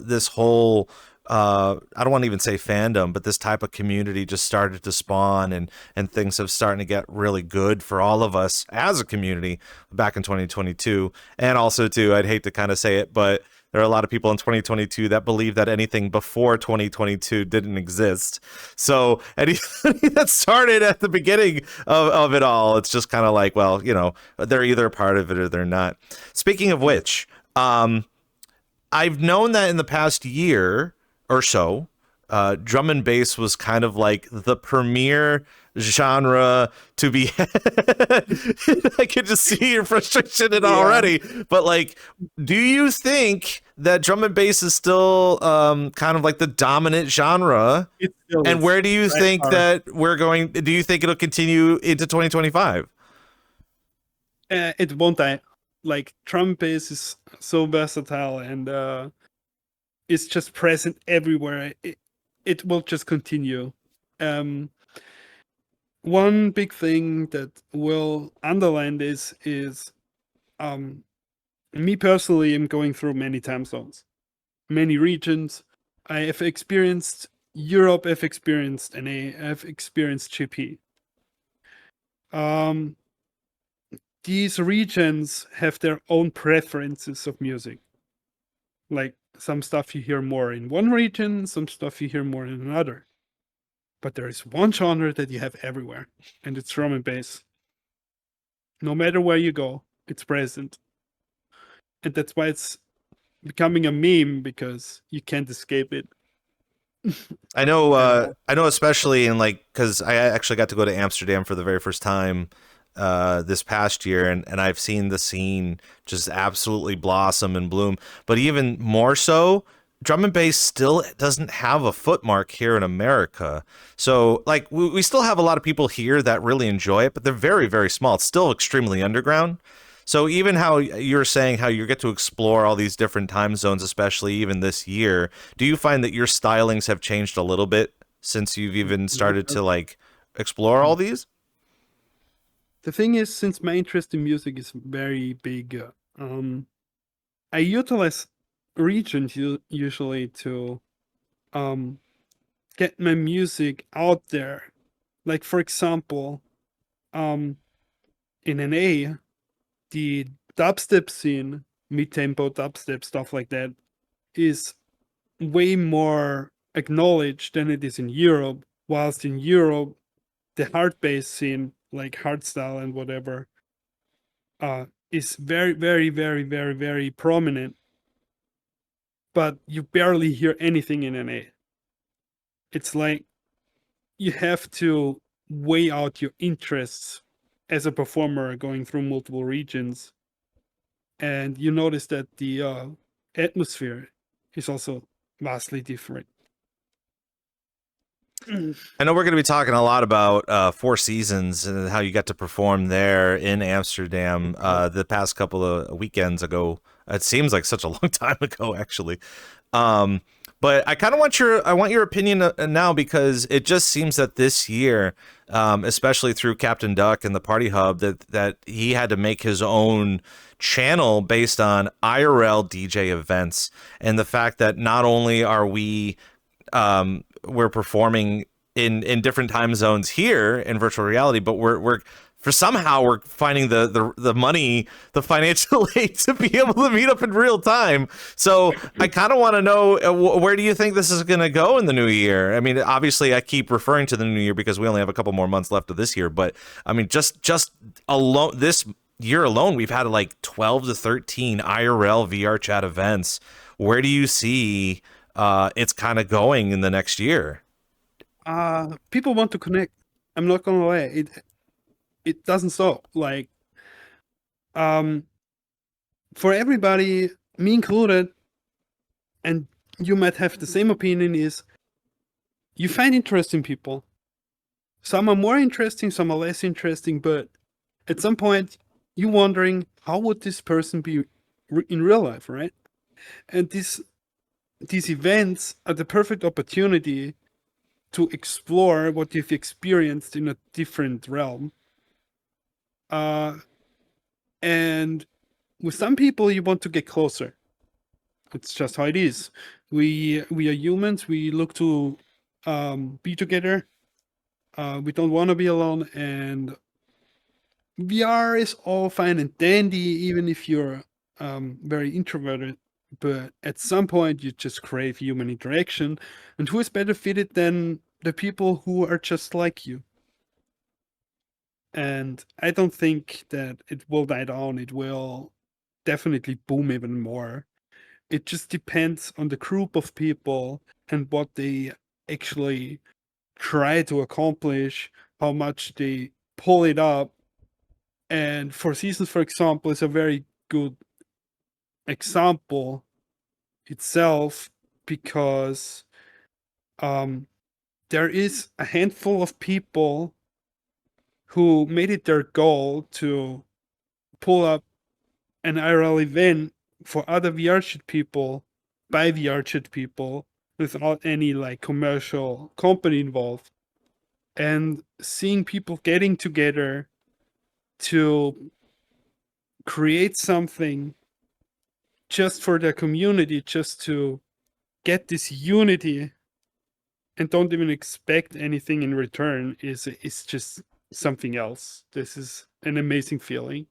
this whole, I don't want to even say fandom, but this type of community just started to spawn, and things have started to get really good for all of us as a community back in 2022. And also, too, I'd hate to kind of say it, but there are a lot of people in 2022 that believe that anything before 2022 didn't exist. So anything that started at the beginning of it all, it's just kind of like, well, they're either a part of it or they're not. Speaking of which, I've known that in the past year or so, drum and bass was kind of like the premier genre to be I can just see your frustration in it Yeah. already. But like, do you think that drum and bass is still kind of like the dominant genre? It still And is, where do you by think far. that do you think it'll continue into 2025? It won't die. Like drum and bass is so versatile and it's just present everywhere. It will just continue. One big thing that will underline this is me personally am going through many time zones, many regions. I have experienced Europe, I've experienced NA, I've experienced GP. These regions have their own preferences of music. Like some stuff you hear more in one region, some stuff you hear more in another. But there is one genre that you have everywhere, and it's drum and bass. No matter where you go, it's present. And that's why it's becoming a meme, because you can't escape it. I know especially in like, because I actually got to go to Amsterdam for the very first time this past year, and I've seen the scene just absolutely blossom and bloom. But even more so, drum and bass still doesn't have a footmark here in America. So like we still have a lot of people here that really enjoy it, but they're very, very small. It's still extremely underground. So even how you're saying how you get to explore all these different time zones, especially even this year, do you find that your stylings have changed a little bit since you've even started to like explore all these? The thing is, since my interest in music is very big, I utilize regions usually to get my music out there. Like for example, in NA, the dubstep scene, mid-tempo dubstep, stuff like that, is way more acknowledged than it is in Europe. Whilst in Europe, the hard bass scene, like hardstyle and whatever, is very, very, very, very, very prominent. But you barely hear anything in NA. It's like you have to weigh out your interests as a performer going through multiple regions, and you notice that the atmosphere is also vastly different. I know we're going to be talking a lot about Four Seasons and how you got to perform there in Amsterdam the past couple of weekends ago. It seems like such a long time ago, actually. But I kind of want your opinion now, because it just seems that this year, especially through Captain Duck and the Party Hub, that he had to make his own channel based on IRL DJ events, and the fact that not only are we're performing in different time zones here in virtual reality, but we're finding the money, the financial aid to be able to meet up in real time. So I kind of want to know, where do you think this is going to go in the new year? I mean, obviously I keep referring to the new year because we only have a couple more months left of this year, but I mean, just alone this year alone, we've had like 12 to 13 IRL VRChat events. Where do you see it's kind of going in the next year? People want to connect. I'm not gonna lie. It doesn't stop. Like, for everybody, me included, and you might have the same opinion, is you find interesting people. Some are more interesting, some are less interesting, but at some point you're wondering, how would this person be in real life, right? And these events are the perfect opportunity to explore what you've experienced in a different realm. And with some people, you want to get closer. It's just how it is. We are humans. We look to be together. We don't want to be alone. And VR is all fine and dandy, even if you're very introverted. But at some point, you just crave human interaction. And who is better fitted than the people who are just like you? And I don't think that it will die down. It will definitely boom even more. It just depends on the group of people and what they actually try to accomplish how much they pull it up. And Four Seasons, for example, is a very good example itself, because there is a handful of people who made it their goal to pull up an IRL event for other VRChat people by VRChat people without any like commercial company involved. And seeing people getting together to create something just for their community, just to get this unity and don't even expect anything in return is just something else. This is an amazing feeling.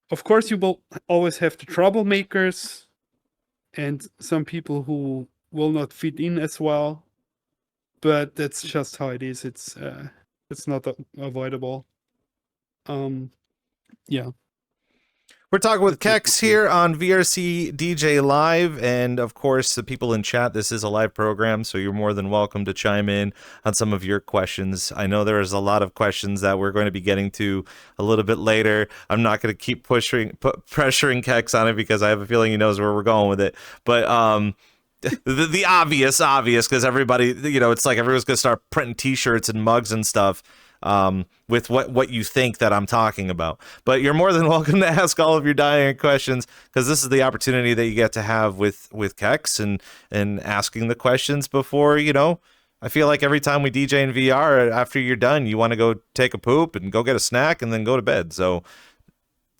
Of course, you will always have the troublemakers and some people who will not fit in as well, but that's just how it is. It's not avoidable. Yeah. We're talking with Kex here on VRCDJLIVE, and of course, the people in chat, this is a live program, so you're more than welcome to chime in on some of your questions. I know there is a lot of questions that we're going to be getting to a little bit later. I'm not going to keep pressuring Kex on it because I have a feeling he knows where we're going with it. But the obvious, because everybody, it's like everyone's going to start printing T-shirts and mugs and stuff. With what you think that I'm talking about. But you're more than welcome to ask all of your dying questions, because this is the opportunity that you get to have with Kex and asking the questions before, I feel like every time we DJ in VR, after you're done, you want to go take a poop and go get a snack and then go to bed. So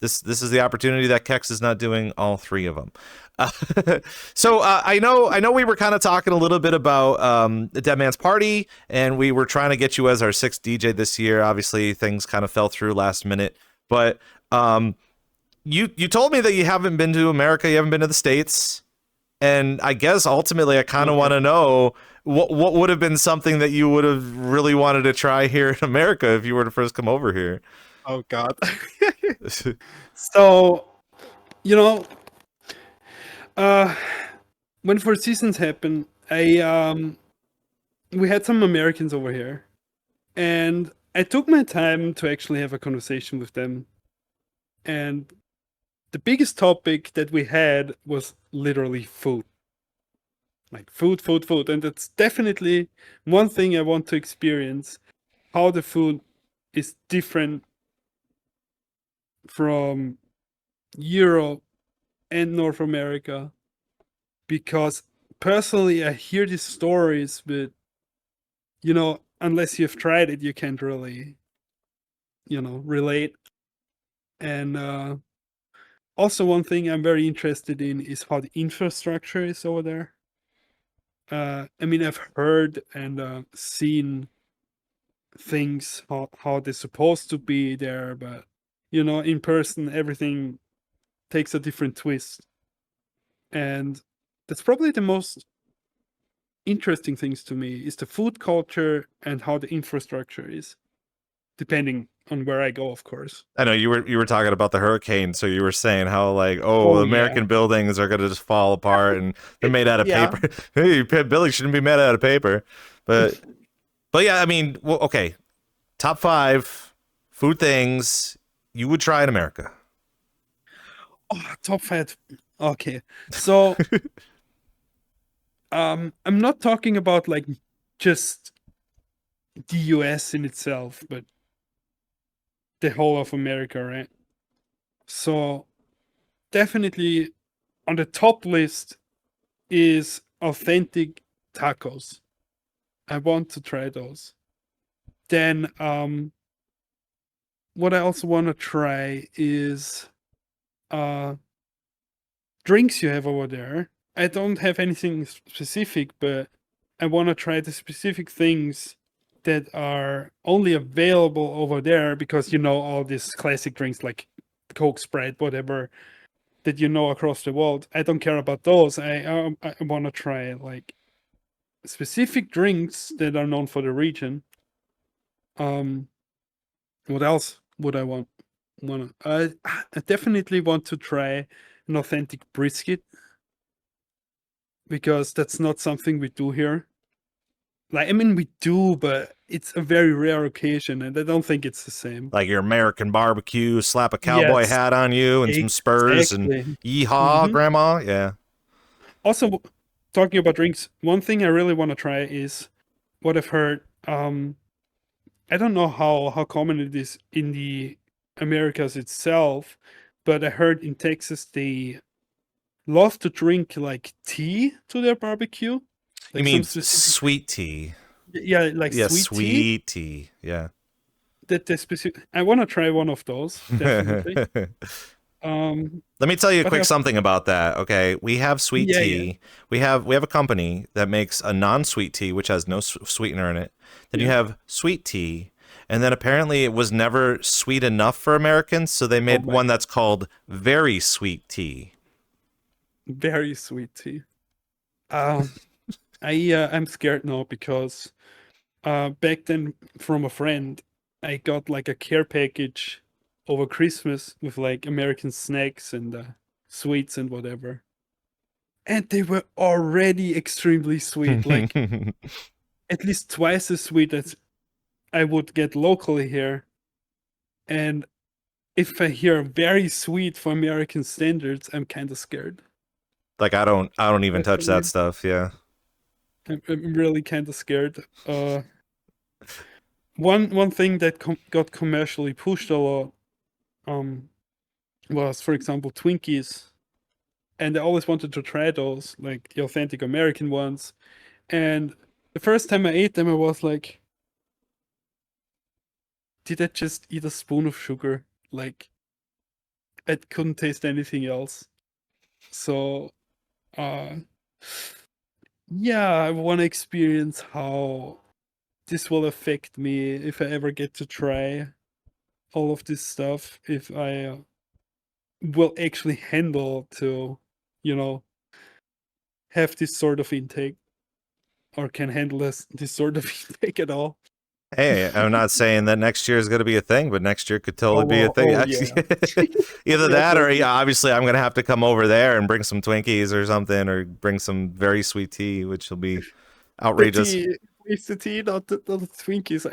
this is the opportunity that Kex is not doing all three of them. So I know we were kind of talking a little bit about the Dead Man's Party, and we were trying to get you as our 6th DJ this year. Obviously, things kind of fell through last minute, but you told me that you haven't been to America, you haven't been to the States, and I guess ultimately I kind of want to know what would have been something that you would have really wanted to try here in America if you were to first come over here. Oh God. So, when Four Seasons happened, we had some Americans over here, and I took my time to actually have a conversation with them. And the biggest topic that we had was literally food. Like food. And that's definitely one thing I want to experience, how the food is different from Europe and North America. Because personally, I hear these stories, but, unless you've tried it, you can't really, relate. And also one thing I'm very interested in is how the infrastructure is over there. I've heard and seen things, how they're supposed to be there, but, in person, everything takes a different twist. And that's probably the most interesting things to me is the food culture and how the infrastructure is, depending on where I go, of course. I know you were talking about the hurricane, so you were saying how American buildings are gonna just fall apart and they're made out of paper. Hey, buildings shouldn't be made out of paper, but yeah, okay. Top 5 food things you would try in America. Oh, top 5. Okay, so I'm not talking about like just the US in itself, but the whole of America, right? So definitely on the top list is authentic tacos. I want to try those. Then what I also want to try is drinks you have over there. I don't have anything specific, but I want to try the specific things that are only available over there, because all these classic drinks like Coke, Sprite, whatever that across the world. I don't care about those. I want to try like specific drinks that are known for the region. What else would I want? I definitely want to try an authentic brisket, because that's not something we do here. Like, I mean, we do, but it's a very rare occasion, and I don't think it's the same. Like your American barbecue, slap a cowboy Yes, hat on you and some spurs and exactly. yeehaw, hmm grandma. Yeah. Also, talking about drinks, one thing I really want to try is what I've heard. I don't know how common it is in the Americas itself, but I heard in Texas they love to drink like tea to their barbecue, You like mean some specific, sweet tea? yeah, like Yeah, sweet tea. sweet tea. Yeah. That they specific. I want to try one of those definitely. Um, Let me tell you a but quick something about that. Okay, we have sweet yeah, yeah, tea. We have a company that makes a non-sweet tea which has no sweetener in it. Then you yeah. have sweet tea, and then apparently it was never sweet enough for Americans, so they Oh made my one god, that's called very sweet tea. very sweet tea. Um, I'm scared now because back then from a friend, I got like a care package over Christmas with like American snacks and sweets and whatever. And they were already extremely sweet, like at least twice as sweet as I would get locally here. And if I hear very sweet for American standards, I'm kind of scared. Like I don't even touch that Definitely. stuff. Yeah. I'm really kind of scared. One thing that got commercially pushed a lot um was, for example, Twinkies, and I always wanted to try those, like the authentic American ones. And the first time I ate them, I was like, did I just eat a spoon of sugar? Like, I couldn't taste anything else. So, uh, yeah, I want to experience how this will affect me if I ever get to try all of this stuff. If I will actually handle to, you know, have this sort of intake, or can handle this sort of intake at all. Hey, I'm not saying that next year is going to be a thing, but next year could totally Oh, be a well, thing. oh yeah, Either that or definitely. yeah, obviously I'm going to have to come over there and bring some Twinkies or something or bring some very sweet tea, which will be The outrageous. tea, it's the tea, not the Twinkies.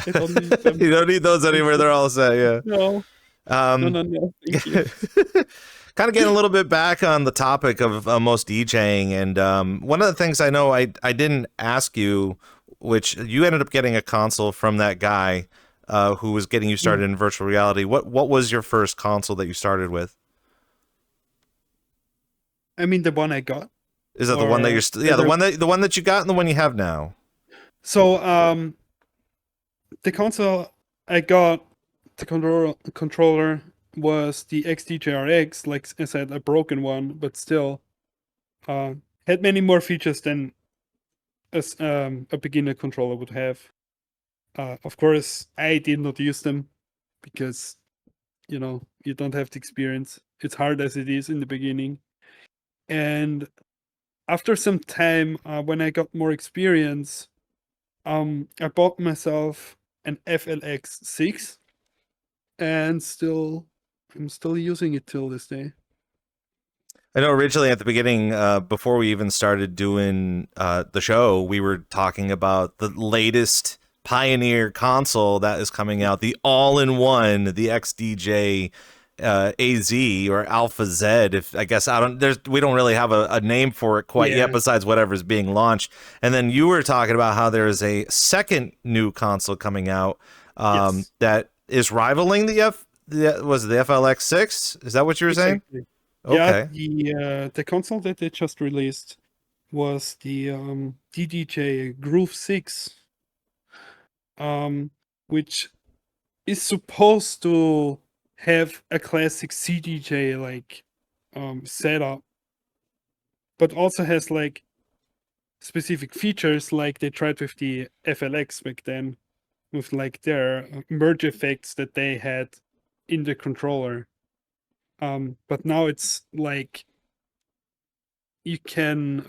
I don't need them. You don't need those Thank anymore. you. They're all set. Yeah. No, no, Um, no, no. Thank you. kind of getting a little bit back on the topic of most DJing, and one of the things I know I didn't ask you, which you ended up getting a console from that guy who was getting you started Mm. in virtual reality. What was your first console that you started with? I mean, the one I got, Is that the one that or you're yeah, the one that you got and the one you have now? so the console I got, the controller was the xdj-az, like I said, a broken one, but still uh had many more features than as a beginner controller would have. Of course, I did not use them because you don't have the experience. It's hard as it is in the beginning. And after some time, when I got more experience, I bought myself an FLX6, and I'm still using it till this day. I know originally at the beginning, before we even started doing the show, we were talking about the latest Pioneer console that is coming out, the all-in-one, the XDJ AZ or Alpha Z. If I guess we don't really have a name for it quite yet, Yeah. besides whatever's being launched. And then you were talking about how there is a second new console coming out Yes. that is rivaling was it the FLX6? Is that what you were saying? Exactly. Yeah. Okay. The console that they just released was the DDJ Groove 6, which is supposed to have a classic CDJ like setup, but also has like specific features like they tried with the FLX back then, with like their merge effects that they had in the controller. But now it's like you can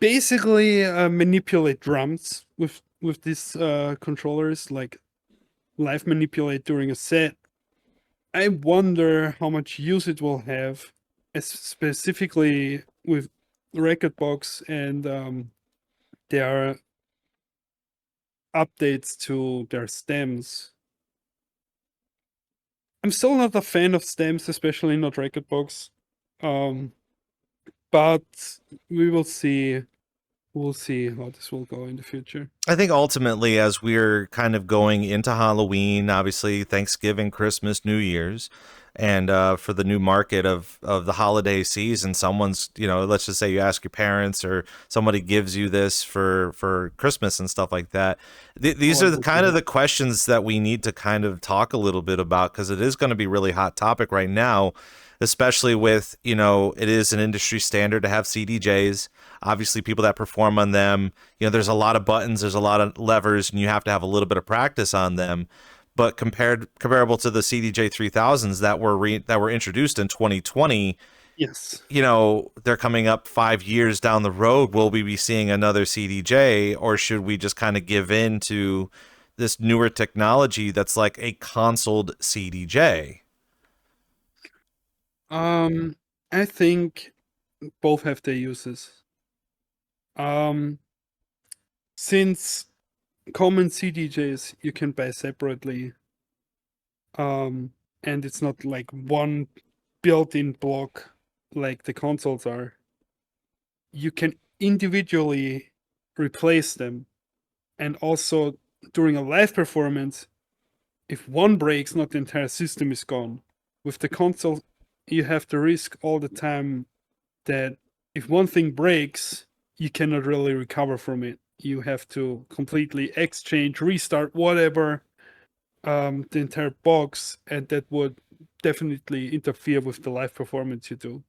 basically manipulate drums with these controllers, like live manipulate during a set. I wonder how much use it will have, specifically with record box and their updates to their stems. I'm still not a fan of stems, especially not record box. But we will see. We'll see how this will go in the future. I think ultimately, as we're kind of going into Halloween, obviously Thanksgiving, Christmas, New Year's, and for the new market of the holiday season, someone's, let's just say you ask your parents or somebody gives you this for Christmas and stuff like that. These are the kind of the questions that we need to kind of talk a little bit about, because it is going to be really hot topic right now, especially with, it is an industry standard to have CDJs. Obviously, people that perform on them, there's a lot of buttons, there's a lot of levers, and you have to have a little bit of practice on them. But comparable to the CDJ 3000s that were introduced in 2020, yes, they're coming up 5 years down the road. Will we be seeing another CDJ, or should we just kind of give in to this newer technology that's like a consoled CDJ? I think both have their uses. Since common CDJs you can buy separately, and it's not like one built-in block like the consoles are, you can individually replace them. And also during a live performance, if one breaks, not the entire system is gone. With the console, you have to risk all the time that if one thing breaks, you cannot really recover from it. You have to completely exchange, restart, whatever, the entire box, and that would definitely interfere with the live performance you do.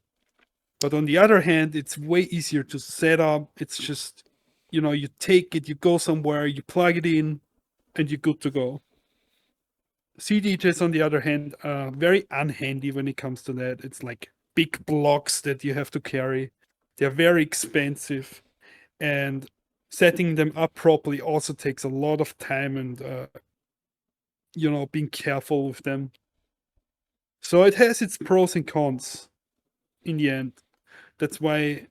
But on the other hand, it's way easier to set up. It's just, you take it, you go somewhere, you plug it in, and you're good to go. CDJs, on the other hand, are very unhandy when it comes to that. It's like big blocks that you have to carry. They're very expensive, and setting them up properly also takes a lot of time and, being careful with them. So it has its pros and cons in the end. That's why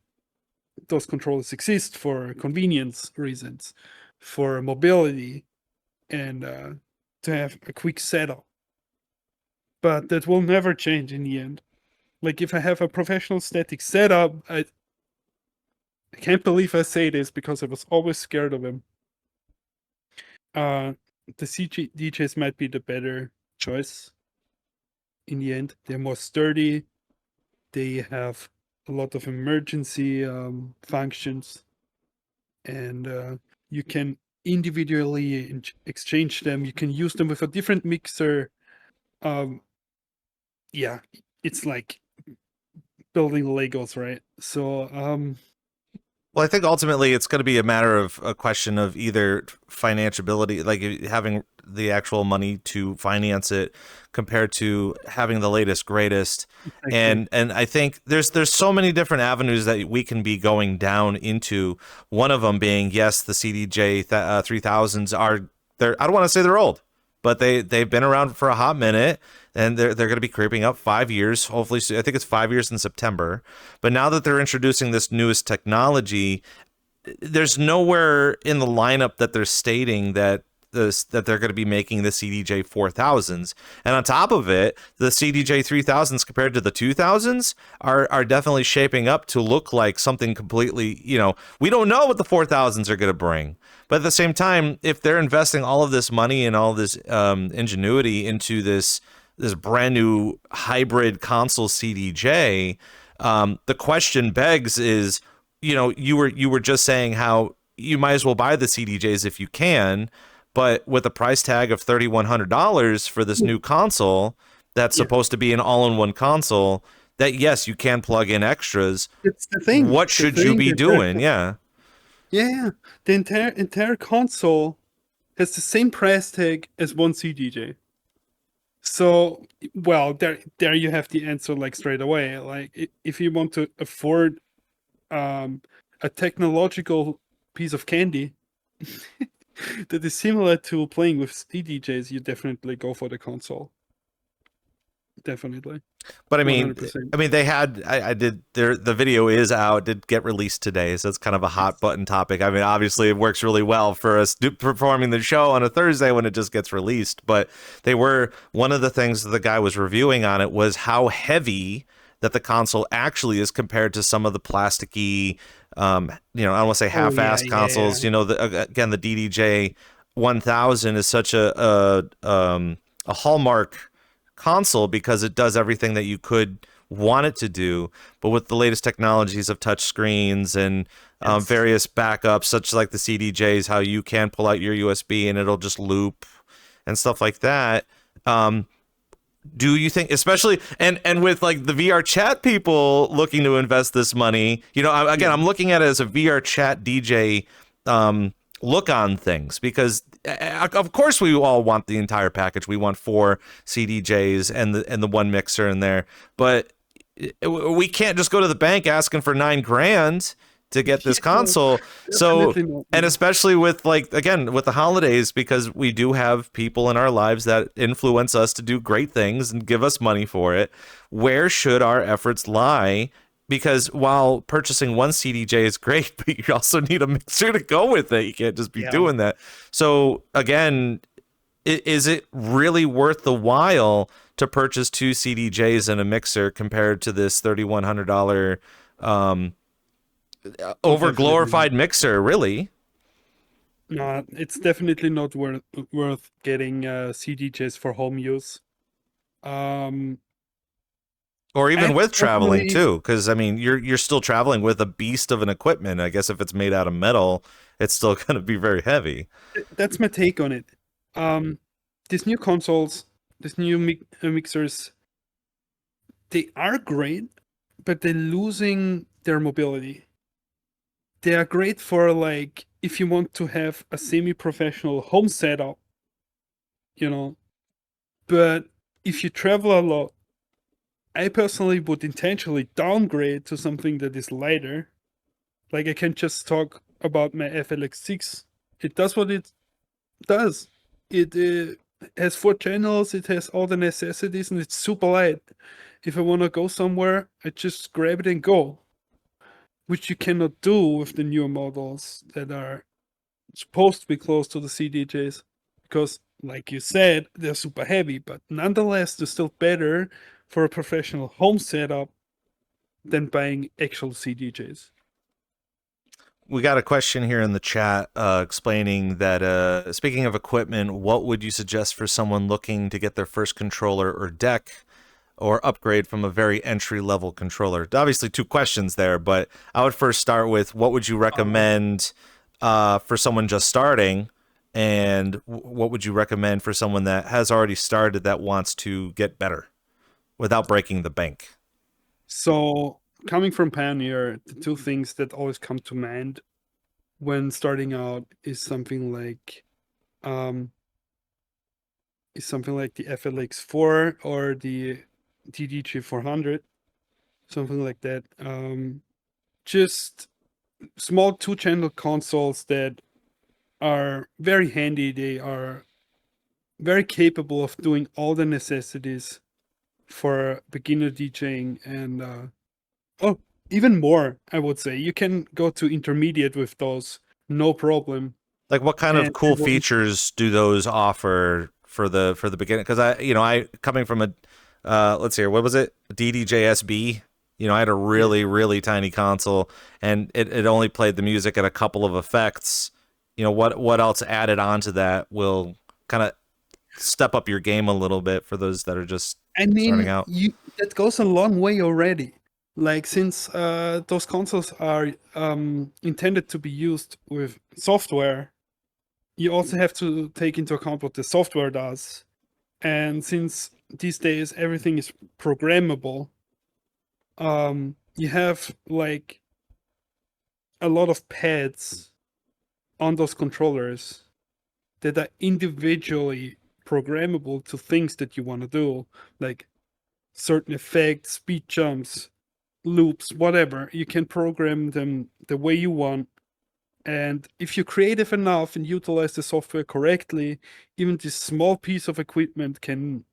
those controllers exist, for convenience reasons, for mobility, and to have a quick setup. But that will never change in the end. Like, if I have a professional static setup, I can't believe I say this because I was always scared of him. The CG DJs might be the better choice in the end. They're more sturdy. They have a lot of emergency functions, and you can individually exchange them. You can use them with a different mixer. Yeah, it's like building Legos, right? So Well, I think ultimately it's going to be a matter of a question of either financiability, like having the actual money to finance it, compared to having the latest greatest. And I think there's so many different avenues that we can be going down into. One of them being, yes, the CDJ 3000s are, I don't want to say they're old, but they've been around for a hot minute, and they're going to be creeping up 5 years. Hopefully, I think it's 5 years in September. But now that they're introducing this newest technology, there's nowhere in the lineup that they're stating that they're going to be making the CDJ 4000s. And on top of it, the CDJ 3000s compared to the 2000s are definitely shaping up to look like something completely, we don't know what the 4000s are going to bring. But at the same time, if they're investing all of this money and all this ingenuity into this brand new hybrid console CDJ, the question begs is, you were just saying how you might as well buy the CDJs if you can, but with a price tag of $3,100 for this new console that's supposed to be an all-in-one console, that yes, you can plug in extras. It's the thing. What should you be doing? Yeah. Yeah, the entire console has the same price tag as one CDJ. So, well, there you have the answer, like, straight away. Like, if you want to afford a technological piece of candy that is similar to playing with CDJs, you definitely go for the console. definitely. But I mean, 100%. they had I did the video is out, did get released today, so it's kind of a hot button topic. I mean, obviously it works really well for us performing the show on a Thursday when it just gets released. But they were one of the things that the guy was reviewing on it was how heavy that the console actually is compared to some of the plasticky, I don't want to say half-assed consoles. Yeah. Again, the DDJ 1000 is such a hallmark console because it does everything that you could want it to do, but with the latest technologies of touch screens and various backups such like the CDJs, how you can pull out your USB and it'll just loop and stuff like that. Do you think, especially and with like the VRChat people looking to invest this money, I'm looking at it as a VRChat DJ look on things, because of course we all want the entire package. We want 4 CDJs and the one mixer in there, but we can't just go to the bank asking for $9,000 to get this console. So, and especially with with the holidays, because we do have people in our lives that influence us to do great things and give us money for it. Where should our efforts lie? Because while purchasing one CDJ is great, but you also need a mixer to go with it. You can't just be doing that. So again, is it really worth the while to purchase 2 CDJs and a mixer compared to this $3,100 over glorified mixer? Really? No, it's definitely not worth getting CDJs for home use. Or even with traveling too, because I mean, you're still traveling with a beast of an equipment. I guess if it's made out of metal, it's still going to be very heavy. That's my take on it. These new consoles, these new mixers, they are great, but they're losing their mobility. They are great for like if you want to have a semi-professional home setup, But if you travel a lot, I personally would intentionally downgrade to something that is lighter. Like I can just talk about my FLX6. It does what it does. It has 4 channels, it has all the necessities, and it's super light. If I want to go somewhere, I just grab it and go. Which you cannot do with the newer models that are supposed to be close to the CDJs. Because, like you said, they're super heavy, but nonetheless, they're still better for a professional home setup than buying actual CDJs. We got a question here in the chat explaining that, speaking of equipment, what would you suggest for someone looking to get their first controller or deck or upgrade from a very entry-level controller? Obviously, 2 questions there, but I would first start with what would you recommend for someone just starting, and what would you recommend for someone that has already started that wants to get better without breaking the bank? So, coming from Pioneer, the 2 things that always come to mind when starting out is something like the FLX4 or the DDJ 400, something like that. Just small 2-channel consoles that are very handy. They are very capable of doing all the necessities for beginner DJing, and even more, I would say. You can go to intermediate with those, no problem. Like, what kind of cool features do those offer for the beginning? Because I coming from a let's see here, what was it? DDJ-SB. I had a really, really tiny console, and it only played the music and a couple of effects. What else added onto that will kind of step up your game a little bit for those that are just starting out? That goes a long way already. Like, since those consoles are intended to be used with software, you also have to take into account what the software does. And since these days everything is programmable, you have like a lot of pads on those controllers that are individually programmable to things that you want to do, like certain effects, speed jumps, loops, whatever. You can program them the way you want. And if you're creative enough and utilize the software correctly, even this small piece of equipment can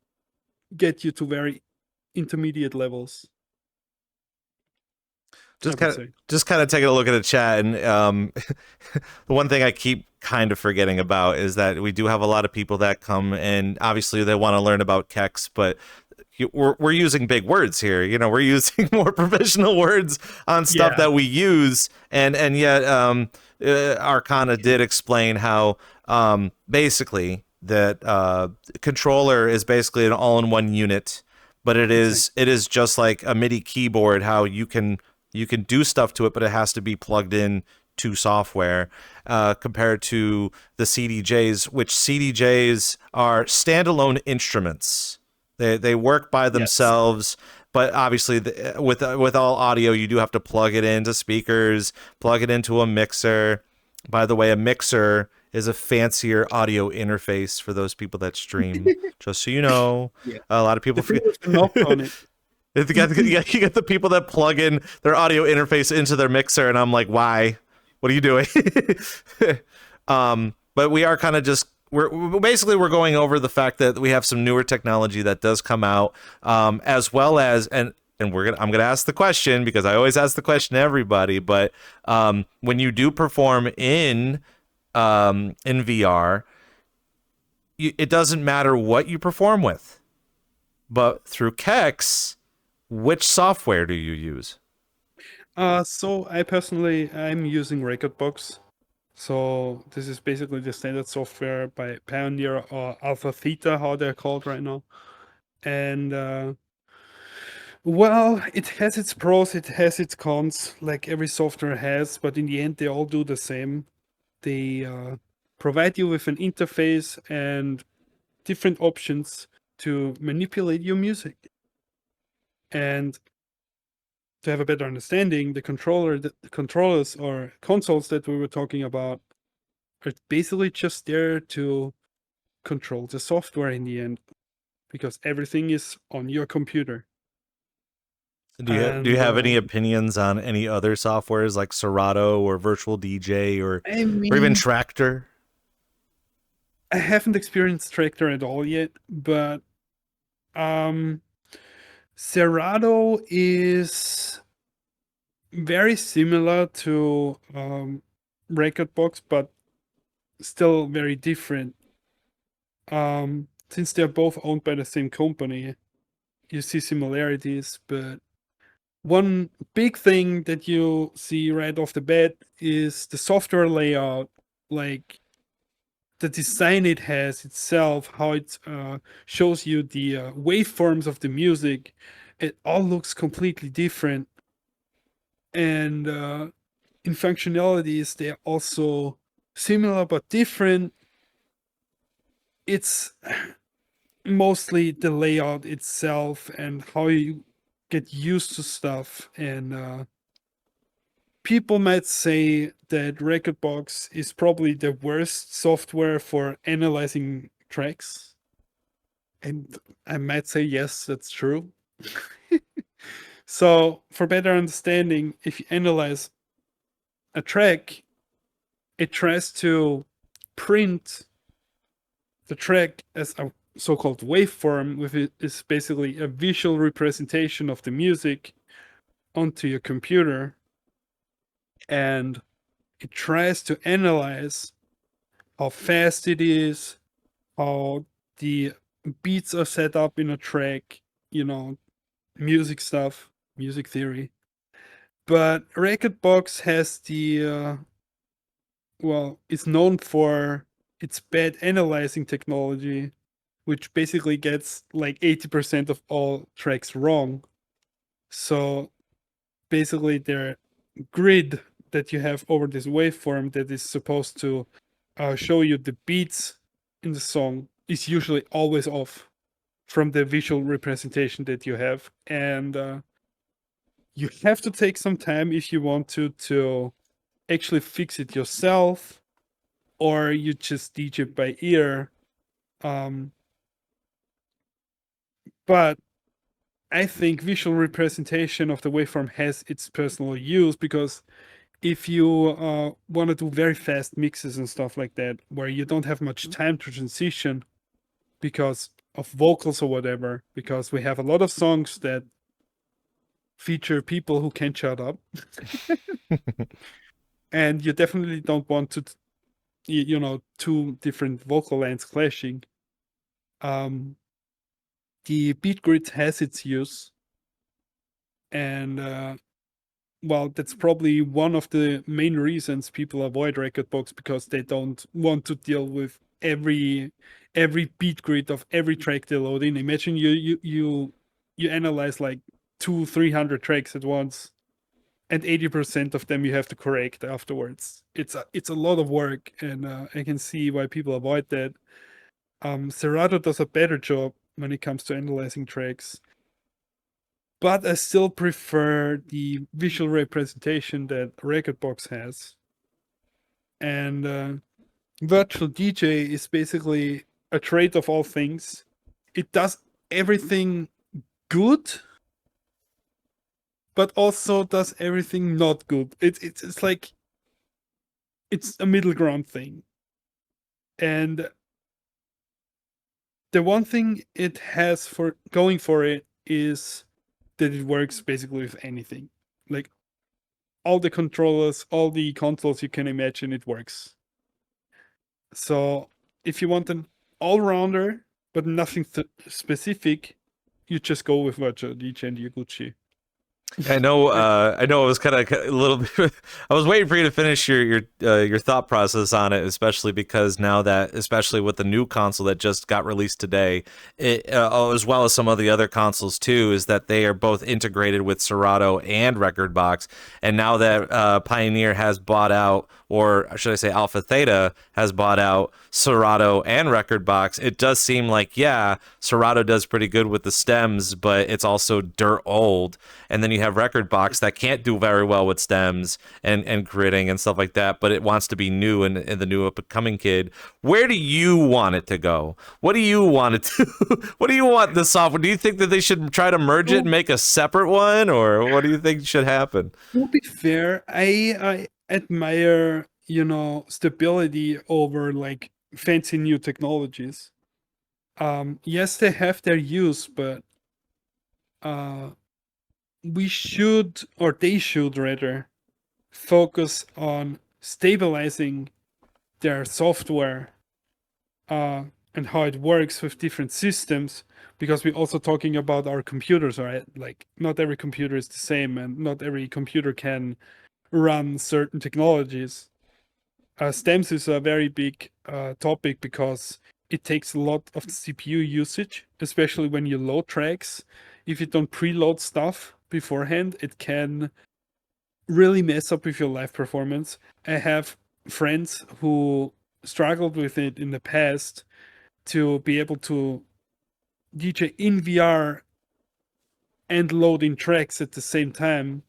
get you to very intermediate levels. Just kind of taking a look at the chat, and the one thing I keep kind of forgetting about is that we do have a lot of people that come, and obviously they want to learn about Kex, but we're using big words here. You know, we're using more professional words on stuff that we use, and yet Arcana did explain how basically that controller is basically an all-in-one unit, but it is just like a MIDI keyboard. How you can do stuff to it, but it has to be plugged in to software, compared to the CDJs, which CDJs are standalone instruments. They work by themselves, but obviously with all audio, you do have to plug it into speakers, plug it into a mixer. By the way, a mixer is a fancier audio interface for those people that stream, just so you know. A lot of people on it. You get the people that plug in their audio interface into their mixer, and I'm like, why? What are you doing? But we are kind of just we're going over the fact that we have some newer technology that does come out, as well as I'm gonna ask the question, because I always ask the question to everybody. But when you do perform in VR, it doesn't matter what you perform with, but through Kex, which software do you use? So I'm using Rekordbox. So this is basically the standard software by Pioneer or Alpha Theta, how they're called right now. And well, it has its pros, it has its cons, like every software has, but in the end they all do the same. They provide you with an interface and different options to manipulate your music. And to have a better understanding, the controllers or consoles that we were talking about are basically just there to control the software in the end, because everything is on your computer. Do you have any opinions on any other softwares like Serato or Virtual DJ or even Tractor? I haven't experienced Tractor at all yet, but Serato is very similar to Rekordbox, but still very different. Since they're both owned by the same company, you see similarities, but one big thing that you see right off the bat is the software layout, like the design it has itself, how it shows you the waveforms of the music. It all looks completely different. And in functionalities, they're also similar but different. It's mostly the layout itself and how you get used to stuff. And people might say that Rekordbox is probably the worst software for analyzing tracks. And I might say, yes, that's true. So for better understanding, if you analyze a track, it tries to print the track as a so-called waveform, which is basically a visual representation of the music onto your computer. And it tries to analyze how fast it is, how the beats are set up in a track, music stuff, music theory. But Rekordbox has it's known for its bad analyzing technology, which basically gets like 80% of all tracks wrong. So basically their grid that you have over this waveform that is supposed to show you the beats in the song is usually always off from the visual representation that you have. And you have to take some time if you want to actually fix it yourself, or you just DJ by ear. But I think visual representation of the waveform has its personal use, because if you want to do very fast mixes and stuff like that, where you don't have much time to transition, because vocals or whatever, because we have a lot of songs that feature people who can't shut up. And you definitely don't want to, two different vocal lines clashing. The beat grid has its use, and well, that's probably one of the main reasons people avoid Rekordbox, because they don't want to deal with every beat grid of every track they load in. Imagine you analyze like 200-300 tracks at once, and 80% of them you have to correct afterwards. It's a lot of work, and I can see why people avoid that. Serato does a better job when it comes to analyzing tracks, but I still prefer the visual representation that Rekordbox has. And Virtual DJ is basically a trade of all things. It does everything good, but also does everything not good. It's like it's a middle ground thing. And the one thing it has for going for it is that it works basically with anything. Like all the controllers, all the consoles you can imagine, it works. So if you want an all-rounder but nothing specific, you just go with Virtual DJ and Yaguchi. I know. I know. It was kind of a little bit. I was waiting for you to finish your thought process on it, especially because now that, especially with the new console that just got released today, as well as some of the other consoles too, is that they are both integrated with Serato and Rekordbox. And now that Pioneer has bought out, or should I say Alpha Theta has bought out Serato and Rekordbox, it does seem like, yeah, Serato does pretty good with the stems, but it's also dirt old. And then you have Rekordbox that can't do very well with stems and gridding and stuff like that, but it wants to be new and the new up-and-coming kid. Where do you want it to go? What do you want it to? What do you want the software? Do you think that they should try to merge it and make a separate one, or what do you think should happen? To be fair, I admire, stability over like fancy new technologies. Yes, they have their use, but we should, or they should rather, focus on stabilizing their software and how it works with different systems, because we're also talking about our computers, right? Like not every computer is the same, and not every computer can run certain technologies. Stems is a very big topic, because it takes a lot of CPU usage, especially when you load tracks. If you don't preload stuff beforehand, it can really mess up with your live performance. I have friends who struggled with it in the past to be able to DJ in VR and load in tracks at the same time.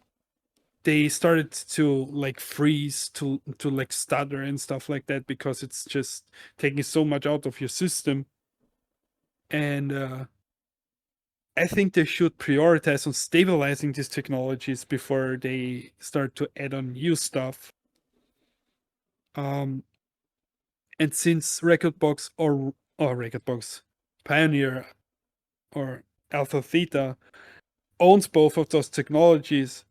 They started to like freeze, to like stutter and stuff like that, because it's just taking so much out of your system. And I think they should prioritize on stabilizing these technologies before they start to add on new stuff. And since Rekordbox or Rekordbox, Pioneer or Alpha Theta owns both of those technologies,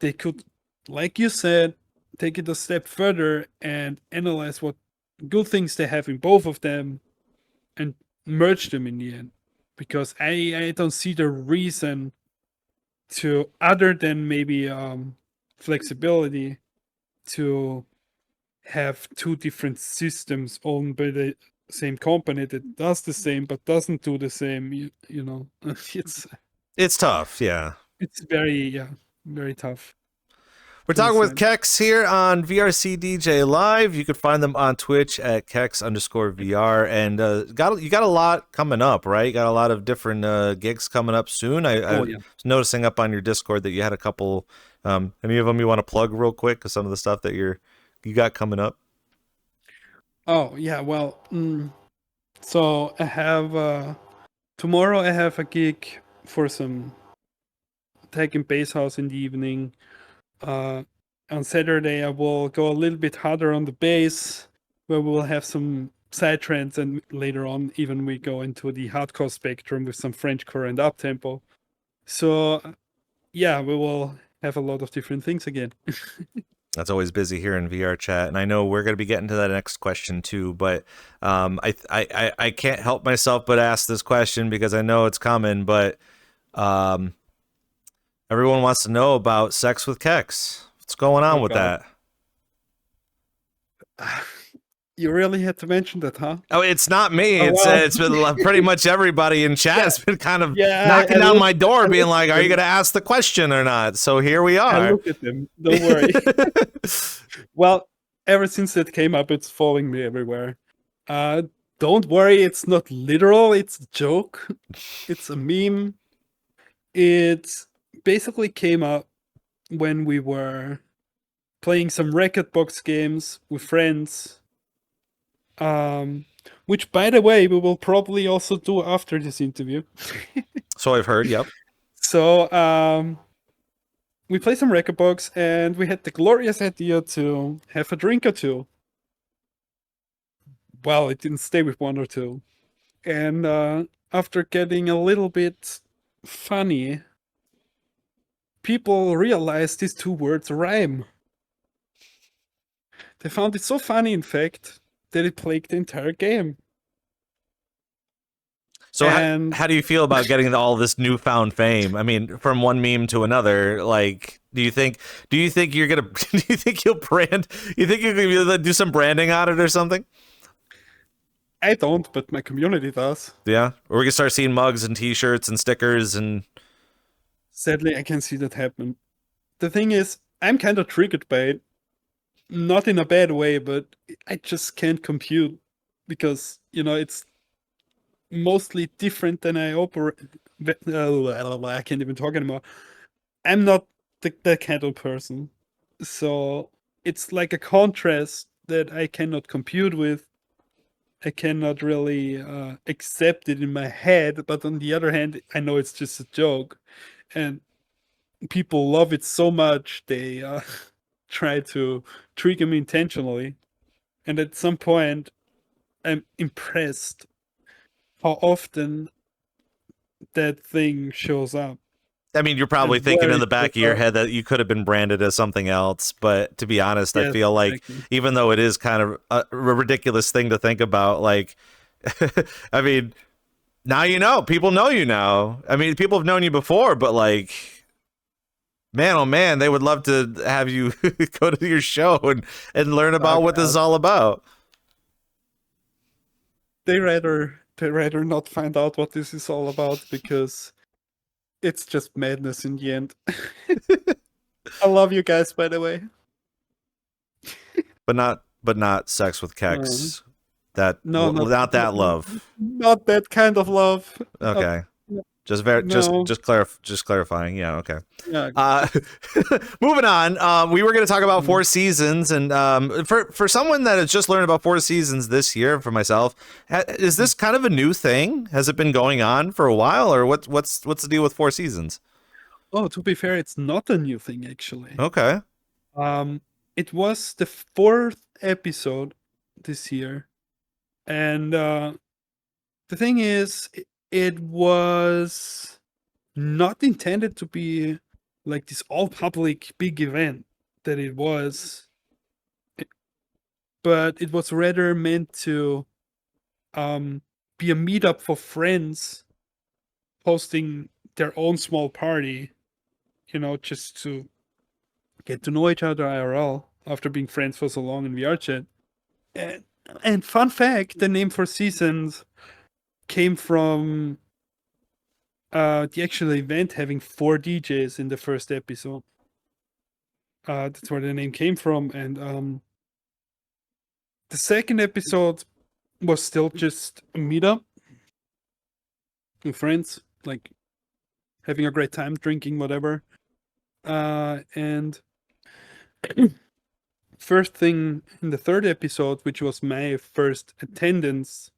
they could, like you said, take it a step further and analyze what good things they have in both of them and merge them in the end. Because I don't see the reason to, other than maybe flexibility, to have two different systems owned by the same company that does the same but doesn't do the same. You know, It's tough, yeah. it's very tough. We're talking with Kex here on VRCDJLIVE. You can find them on Twitch at Kex_VR. And you got a lot coming up, right? You got a lot of different gigs coming up soon. I was noticing up on your Discord that you had a couple. Any of them you want to plug real quick? Because some of the stuff that you got coming up. Oh yeah, well, so I have tomorrow I have a gig for some tech and bass house in the evening. On Saturday I will go a little bit harder on the bass, where we will have some psytrance, and later on even we go into the hardcore spectrum with some Frenchcore and uptempo. So yeah, we will have a lot of different things again. That's always busy here in VRChat, and I know we're going to be getting to that next question too. But I can't help myself but ask this question because I know it's coming. But everyone wants to know about sex with Kex. What's going on with God. that? You really had to mention that, huh? Oh, it's not me. Oh, It's wow. it's been pretty much everybody in chat has been kind of knocking I down look- my door, I being look like, at "Are you them. going to ask the question or not?" So here we I are. look at them. Don't worry. Well, ever since that came up, it's following me everywhere. Don't worry, it's not literal. It's a joke. It's a meme. It basically came up when we were playing some record box games with friends. Which, by the way, we will probably also do after this interview. So I've heard. Yep. So we played some record box, and we had the glorious idea to have a drink or two. Well, it didn't stay with one or two. And after getting a little bit funny, people realized these two words rhyme. They found it so funny, in fact, that it plagued the entire game. So And how do you feel about getting all this newfound fame? I mean, from one meme to another, like, do you think you're gonna, do you think you'll brand, you think you're gonna do some branding on it or something? I don't, but my community does. Yeah, or we can start seeing mugs and T-shirts and stickers and. Sadly, I can see that happen. The thing is, I'm kind of triggered by it. Not in a bad way, but I just can't compute because, it's mostly different than I operate. I can't even talk anymore. I'm not that kind of person. So it's like a contrast that I cannot compute with. I cannot really accept it in my head, but on the other hand, I know it's just a joke. And people love it so much, they try to trigger me intentionally. And at some point, I'm impressed how often that thing shows up. I mean, you're probably And thinking where in it the back shows of your up. head that you could have been branded as something else. But to be honest, I Yes, feel like exactly. even though it is kind of a ridiculous thing to think about, like, I mean, now you know, people know you now. I mean, people have known you before, but like, man, oh man, they would love to have you go to your show and learn about what this is all about. They rather not find out what this is all about because it's just madness in the end. I love you guys, by the way. But not sex with Kex. No, Not that love. not that kind of love. Okay. No. Just clarifying. Yeah, okay. Yeah. Moving on. We were going to talk about Four Seasons, and for someone that has just learned about Four Seasons this year, for myself, is this kind of a new thing? Has it been going on for a while, or what's the deal with Four Seasons? Oh, to be fair, it's not a new thing actually. Okay. It was the 4th episode this year, and the thing is, it was not intended to be like this all public big event that it was, but it was rather meant to be a meetup for friends hosting their own small party, just to get to know each other IRL after being friends for so long in VRChat. And fun fact, the name Four Seasons came from the actual event having 4 DJs in the first episode. That's where the name came from. And the second episode was still just a meetup with friends, like having a great time, drinking, whatever. And first thing in the 3rd episode, which was my first attendance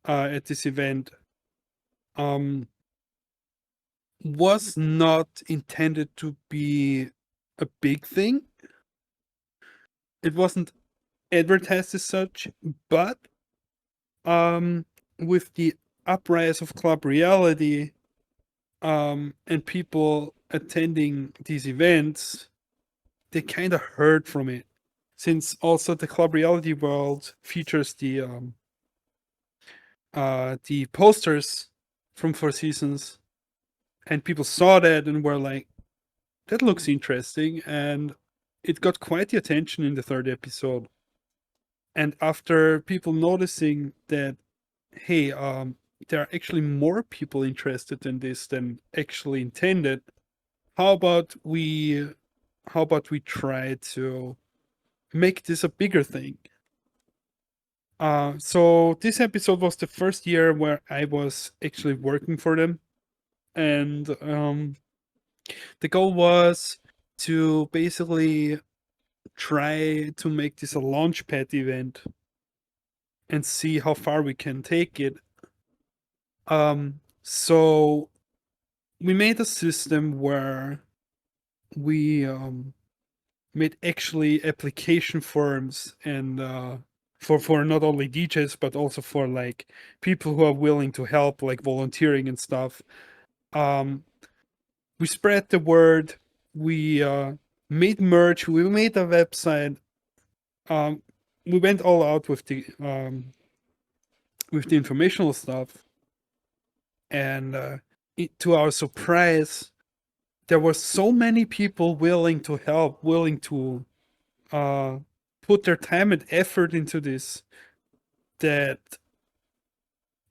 at this event, was not intended to be a big thing. It wasn't advertised as such, but with the uprise of club reality, and people attending these events, they kind of heard from it, since also the club reality world features the posters from Four Seasons, and people saw that and were like, that looks interesting, and it got quite the attention in the third episode. And after people noticing that, hey, there are actually more people interested in this than actually intended, how about we try to make this a bigger thing? So this episode was the first year where I was actually working for them, and the goal was to basically try to make this a launchpad event and see how far we can take it. So we made a system where we made actually application forms, and for not only DJs but also for like people who are willing to help, like volunteering and stuff. We spread the word. We made merch. We made a website. We went all out with the informational stuff, and to our surprise, there were so many people willing to help, willing to put their time and effort into this, that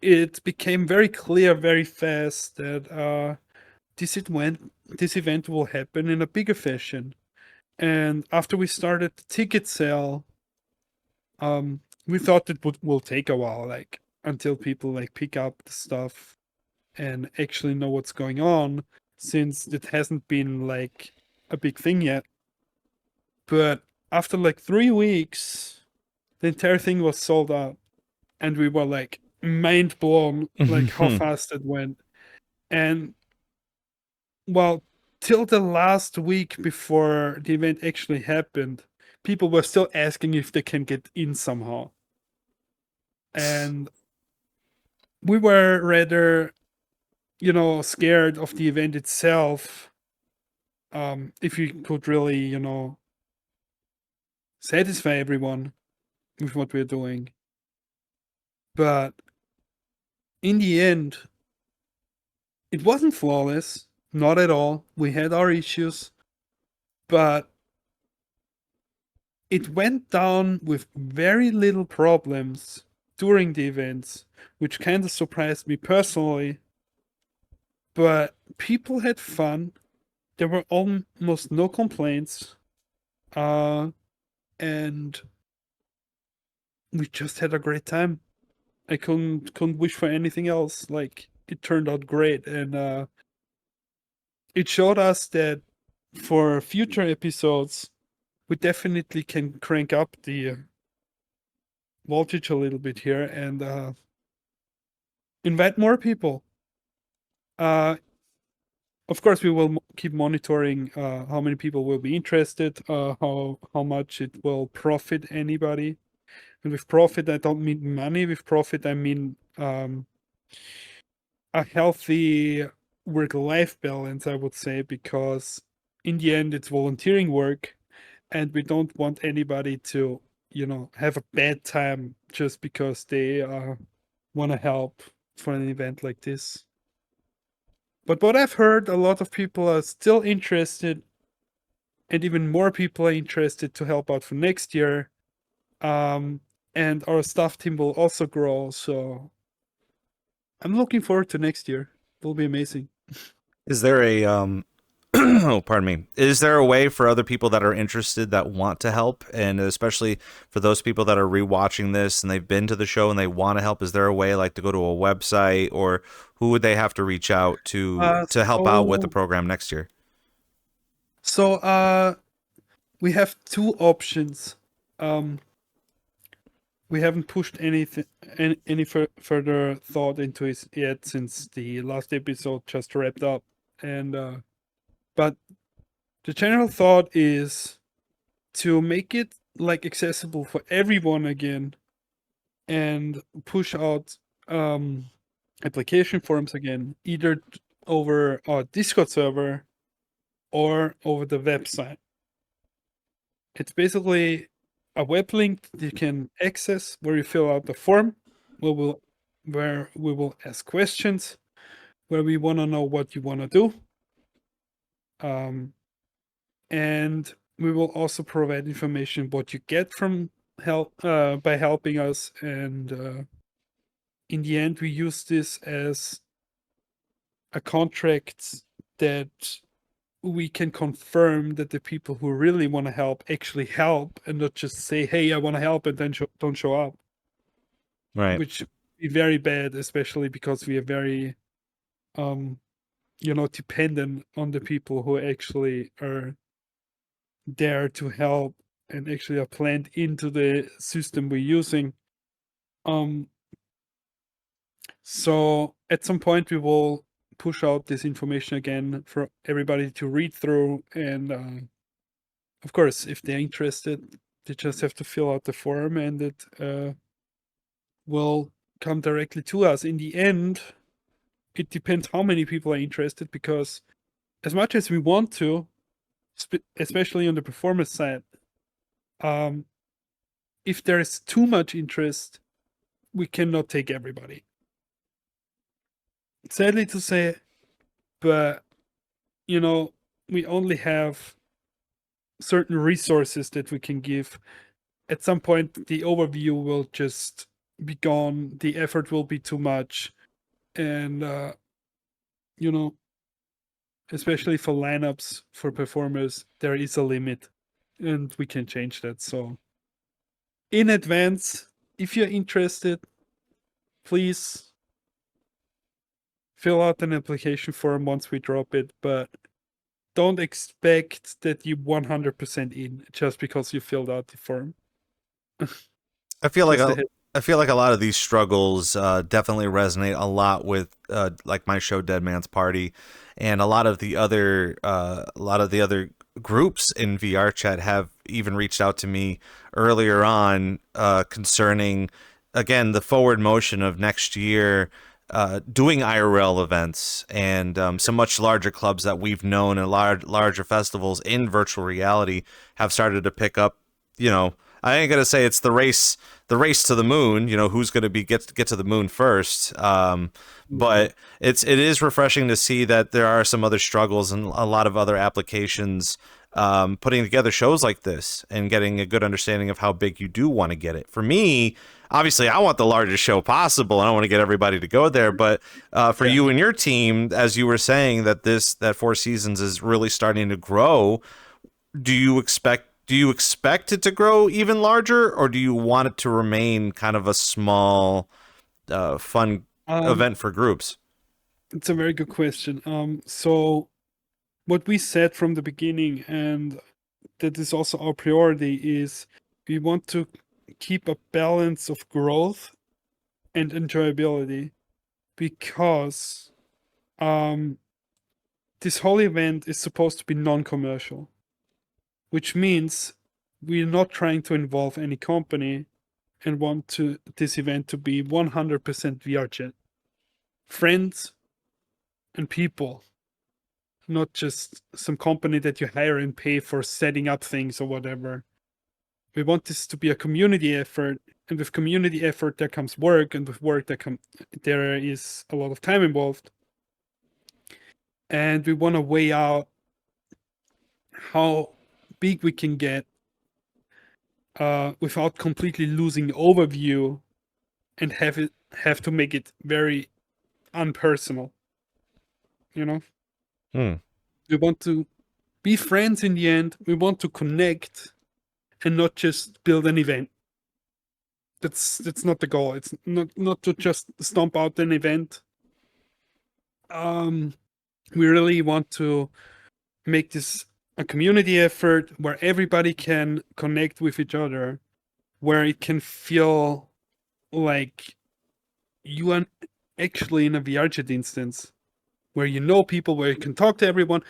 it became very clear very fast that this event will happen in a bigger fashion. And after we started the ticket sale, we thought it will take a while, like until people like pick up the stuff and actually know what's going on, since it hasn't been like a big thing yet. But after like 3 weeks, the entire thing was sold out, and we were like mind blown, like how fast it went. And well, till the last week before the event actually happened, people were still asking if they can get in somehow. And we were rather, scared of the event itself. If you could really, satisfy everyone with what we're doing. But in the end, it wasn't flawless, not at all. We had our issues, but it went down with very little problems during the events, which kind of surprised me personally. But people had fun. There were almost no complaints. And we just had a great time. I couldn't wish for anything else. Like, it turned out great, and it showed us that for future episodes, we definitely can crank up the voltage a little bit here and invite more people. Of course, we will keep monitoring how many people will be interested, how much it will profit anybody. And with profit, I don't mean money. With profit, I mean a healthy work-life balance, I would say, because in the end, it's volunteering work, and we don't want anybody to, have a bad time just because they want to help for an event like this. But what I've heard, a lot of people are still interested, and even more people are interested to help out for next year. And our staff team will also grow, so I'm looking forward to next year. It'll be amazing. Is there a oh, pardon me. Is there a way for other people that are interested that want to help, and especially for those people that are rewatching this and they've been to the show and they want to help? Is there a way, like, to go to a website, or who would they have to reach out to help out with the program next year? So we have two options. We haven't pushed any further thought into it yet, since the last episode just wrapped up, and but the general thought is to make it like accessible for everyone again. and push out application forms again, either over our Discord server or over the website. It's basically a web link that you can access where you fill out the form, where we will ask questions, where we want to know what you want to do. And we will also provide information what you get from help by helping us. And in the end, we use this as a contract that we can confirm that the people who really want to help actually help, and not just say, "Hey, I want to help," and then don't show up. Right. Which would be very bad, especially because we are very, dependent on the people who actually are there to help and actually are planned into the system we're using. So at some point we will push out this information again for everybody to read through, and of course, if they're interested, they just have to fill out the form, and it will come directly to us. In the end, it depends how many people are interested, because as much as we want to, especially on the performance side, if there is too much interest, we cannot take everybody. Sadly to say, but we only have certain resources that we can give. At some point, the overview will just be gone. The effort will be too much, and especially for lineups for performers, there is a limit, and we can change that. So, in advance, if you're interested, please fill out an application form once we drop it, but don't expect that you 100% in just because you filled out the form. I feel like Just a a, hit. I feel like a lot of these struggles definitely resonate a lot with like my show Dead Man's Party, and a lot of the other groups in VRChat have even reached out to me earlier on concerning, again, the forward motion of next year doing IRL events, and some much larger clubs that we've known and larger festivals in virtual reality have started to pick up. I ain't gonna say it's the race to the moon. Who's gonna get to the moon first. But it is refreshing to see that there are some other struggles and a lot of other applications putting together shows like this and getting a good understanding of how big you do want to get it. For me, obviously, I want the largest show possible, and I want to get everybody to go there. But for you and your team, as you were saying, that Four Seasons is really starting to grow. Do you expect it to grow even larger, or do you want it to remain kind of a small, fun event for groups? It's a very good question. So what we said from the beginning, and that is also our priority, is we want to keep a balance of growth and enjoyability, because this whole event is supposed to be non-commercial, which means we're not trying to involve any company and want this event to be 100% VRChat. Friends and people, not just some company that you hire and pay for setting up things or whatever. We want this to be a community effort, and with community effort there comes work, and with work there is a lot of time involved. And we want to weigh out how big we can get without completely losing the overview, and have to make it very unpersonal. We want to be friends in the end. We want to connect and not just build an event. That's not the goal. It's not to just stomp out an event. We really want to make this a community effort where everybody can connect with each other, where it can feel like you are actually in a VRChat instance, where you know people, where you can talk to everyone,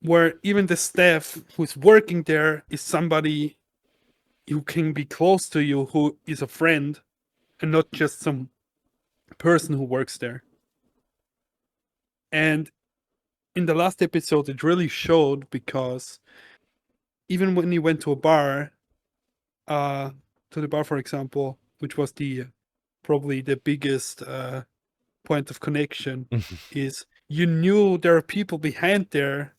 where even the staff who's working there is somebody who can be close to you, who is a friend, and not just some person who works there. And in the last episode, it really showed, because even when you went to a bar, to the bar, for example, which was probably the biggest point of connection, is you knew there are people behind there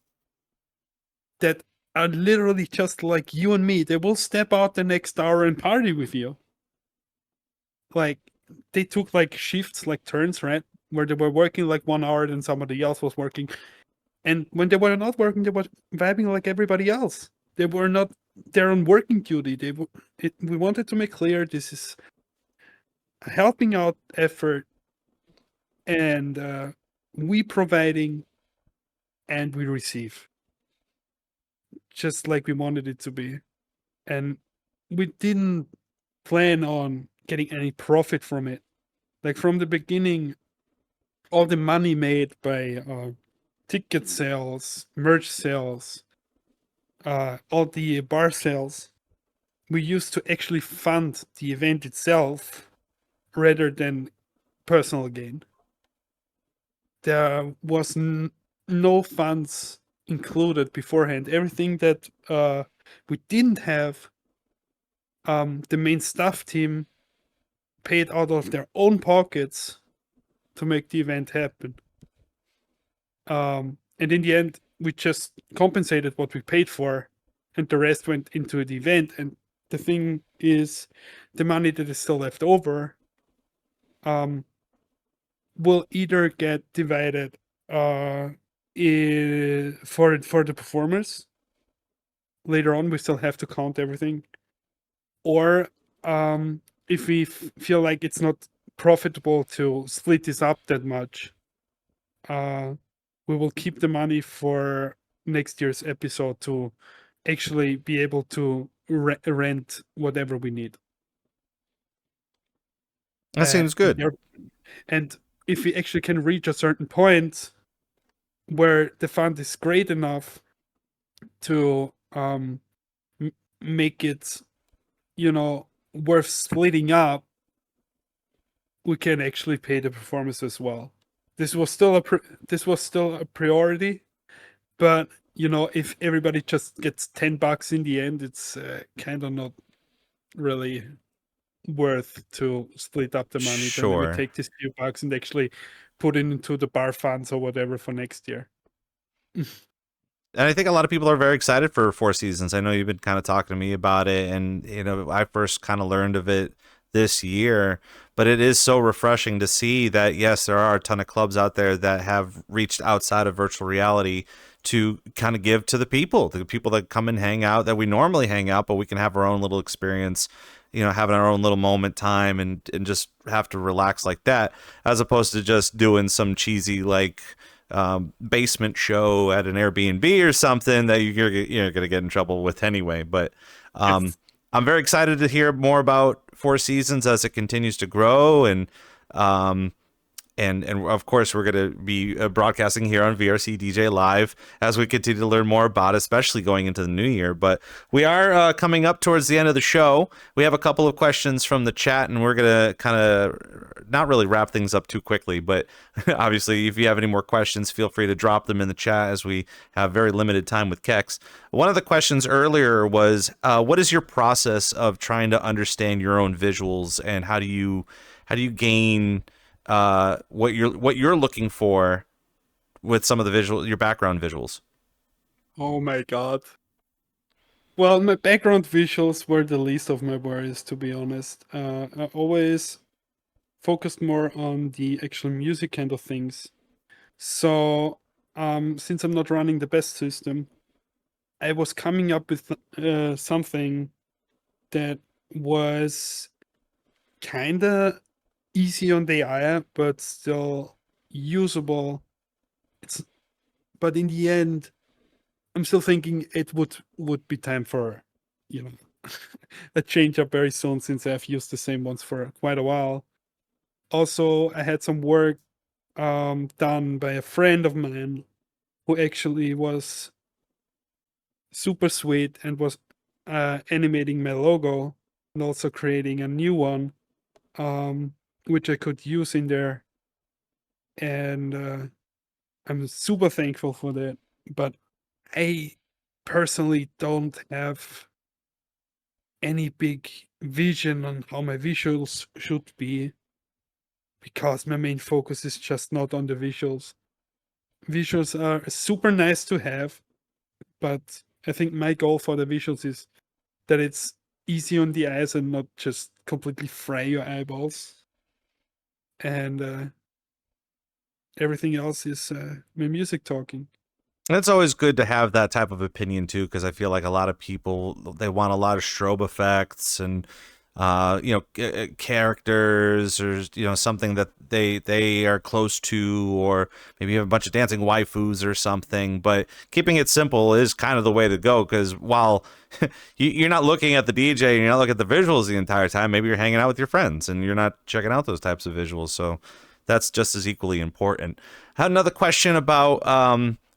that are literally just like you and me. They will step out the next hour and party with you. Like, they took like shifts, like turns, right? Where they were working like 1 hour, then somebody else was working. And when they were not working, they were vibing like everybody else. They were not there on working duty. We wanted to make clear this is a helping out effort, and we providing and we receive, just like we wanted it to be. And we didn't plan on getting any profit from it. Like, from the beginning, all the money made by ticket sales, merch sales, all the bar sales, we used to actually fund the event itself rather than personal gain. There was no funds included beforehand. Everything that we didn't have, the main staff team paid out of their own pockets to make the event happen. And in the end, we just compensated what we paid for, and the rest went into the event. And the thing is, the money that is still left over will either get divided for the performers. Later on, we still have to count everything. Or if we feel like it's not profitable to split this up that much, we will keep the money for next year's episode to actually be able to rent whatever we need. That seems good. And if we actually can reach a certain point where the fund is great enough to make it, worth splitting up, we can actually pay the performers as well. This was still a priority, but if everybody just gets $10 in the end, it's kind of not really worth to split up the money. Sure. Then we take these few bucks and actually put it into the bar funds or whatever for next year. And I think a lot of people are very excited for Four Seasons. I know you've been kind of talking to me about it, and I first kind of learned of it this year, but it is so refreshing to see that, yes, there are a ton of clubs out there that have reached outside of virtual reality to kind of give to the people that come and hang out, that we normally hang out, but we can have our own little experience, having our own little moment time and just have to relax like that, as opposed to just doing some cheesy basement show at an Airbnb or something that you're going to get in trouble with anyway. But I'm very excited to hear more about Four Seasons as it continues to grow, and of course we're going to be broadcasting here on VRCDJLIVE as we continue to learn more about it, especially going into the new year. But we are coming up towards the end of the show. We have a couple of questions from the chat, and we're going to kind of not really wrap things up too quickly, but obviously if you have any more questions, feel free to drop them in the chat as we have very limited time with Kex. One of the questions earlier was, what is your process of trying to understand your own visuals, and how do you gain what you're looking for with some of the your background visuals? Oh my god. Well, my background visuals were the least of my worries, to be honest. I always focused more on the actual music kind of things. So since I'm not running the best system, I was coming up with something that was kinda easy on the eye, but still usable. But in the end, I'm still thinking it would be time for, a change up very soon, since I've used the same ones for quite a while. Also, I had some work done by a friend of mine who actually was super sweet and was animating my logo and also creating a new one. which I could use in there, and I'm super thankful for that. But I personally don't have any big vision on how my visuals should be, because my main focus is just not on the visuals. Visuals are super nice to have, but I think my goal for the visuals is that it's easy on the eyes and not just completely fry your eyeballs. And everything else is my music talking. It's always good to have that type of opinion too, because I feel like a lot of people, they want a lot of strobe effects and characters, or something that they are close to, or maybe you have a bunch of dancing waifus or something. But keeping it simple is kind of the way to go, because while you're not looking at the DJ and you're not looking at the visuals the entire time, maybe you're hanging out with your friends and you're not checking out those types of visuals. So that's just as equally important. I had another question about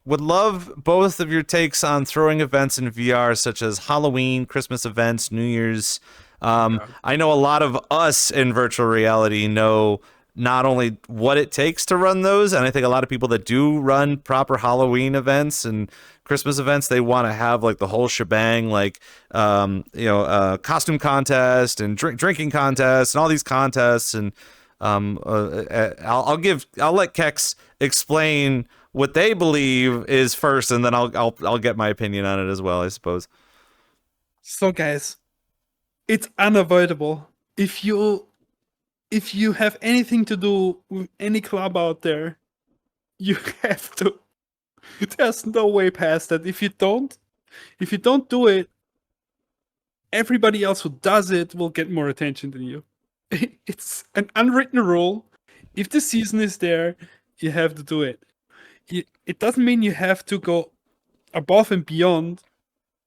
would love both of your takes on throwing events in VR, such as Halloween, Christmas events, New Year's. I know a lot of us in virtual reality know not only what it takes to run those, and I think a lot of people that do run proper Halloween events and Christmas events, they want to have like the whole shebang, like costume contest and drinking contest and all these contests. And I'll let Kex explain what they believe is first, and then I'll get my opinion on it as well, I suppose. So guys, it's unavoidable. If you have anything to do with any club out there, you have to. There's no way past that. If you don't do it, everybody else who does it will get more attention than you. It's an unwritten rule. If the season is there, you have to do it. It doesn't mean you have to go above and beyond,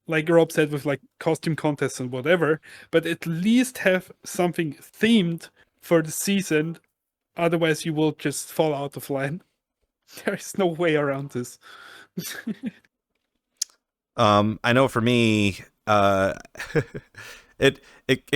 like Rob said, with like costume contests and whatever, but at least have something themed for the season. Otherwise, you will just fall out of line. There is no way around this. I know for me, it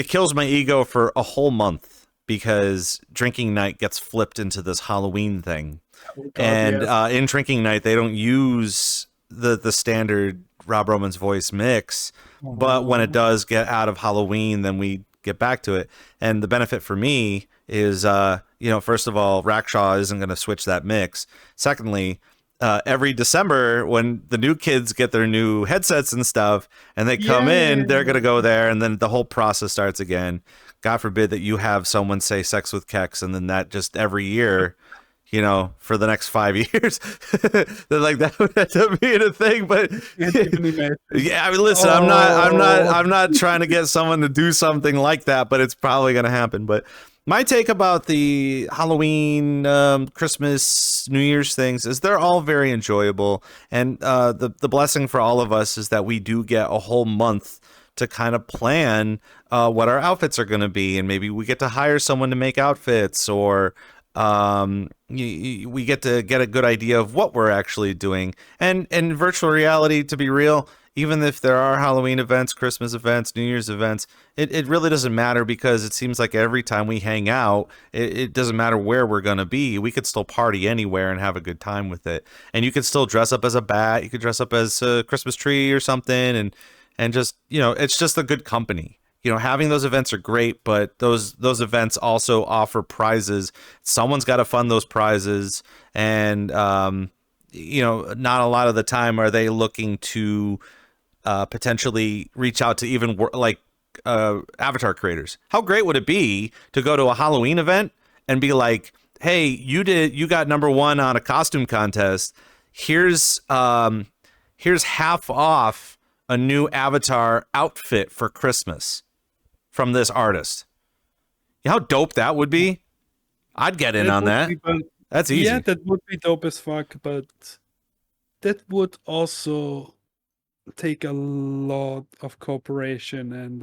kills my ego for a whole month, because drinking night gets flipped into this Halloween thing. Oh, God, and yes. In drinking night, they don't use the standard Rob Roman's voice mix, but when it does get out of Halloween, then we get back to it. And the benefit for me is, first of all, Rackshaw isn't going to switch that mix. Secondly, every December when the new kids get their new headsets and stuff and they come in, they're going to go there, and then the whole process starts again. God forbid that you have someone say sex with Kex, and then that just every year, for the next 5 years, then like that would end up being a thing. But yeah, I mean, listen, I'm not trying to get someone to do something like that, but it's probably going to happen. But my take about the Halloween, Christmas, New Year's things is they're all very enjoyable. And the blessing for all of us is that we do get a whole month to kind of plan what our outfits are going to be. And maybe we get to hire someone to make outfits, or we get to get a good idea of what we're actually doing. And in virtual reality, to be real, even if there are Halloween events, Christmas events, New Year's events, it really doesn't matter, because it seems like every time we hang out, it doesn't matter where we're going to be. We could still party anywhere and have a good time with it. And you could still dress up as a bat. You could dress up as a Christmas tree or something. And just, it's just a good company. Having those events are great, but those events also offer prizes. Someone's got to fund those prizes. And, not a lot of the time are they looking to potentially reach out to even avatar creators. How great would it be to go to a Halloween event and be like, hey, you got number one on a costume contest. Here's half off a new avatar outfit for Christmas from this artist. You know how dope that would be? I'd get in on that. That's easy. Yeah, that would be dope as fuck, but that would also take a lot of cooperation, and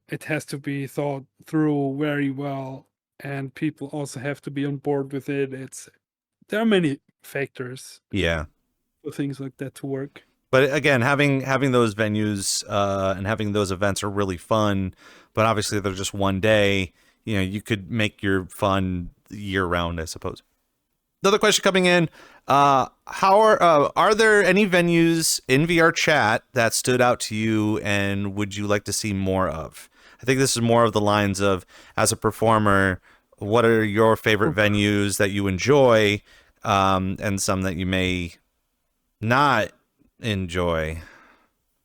it has to be thought through very well, and people also have to be on board with it. There are many factors for things like that to work. But again, having those venues and having those events are really fun. But obviously, they're just one day. You know, you could make your fun year round, I suppose. Another question coming in: how are there any venues in VRChat that stood out to you, and would you like to see more of? I think this is more of the lines of, as a performer, what are your favorite venues that you enjoy, and some that you may not enjoy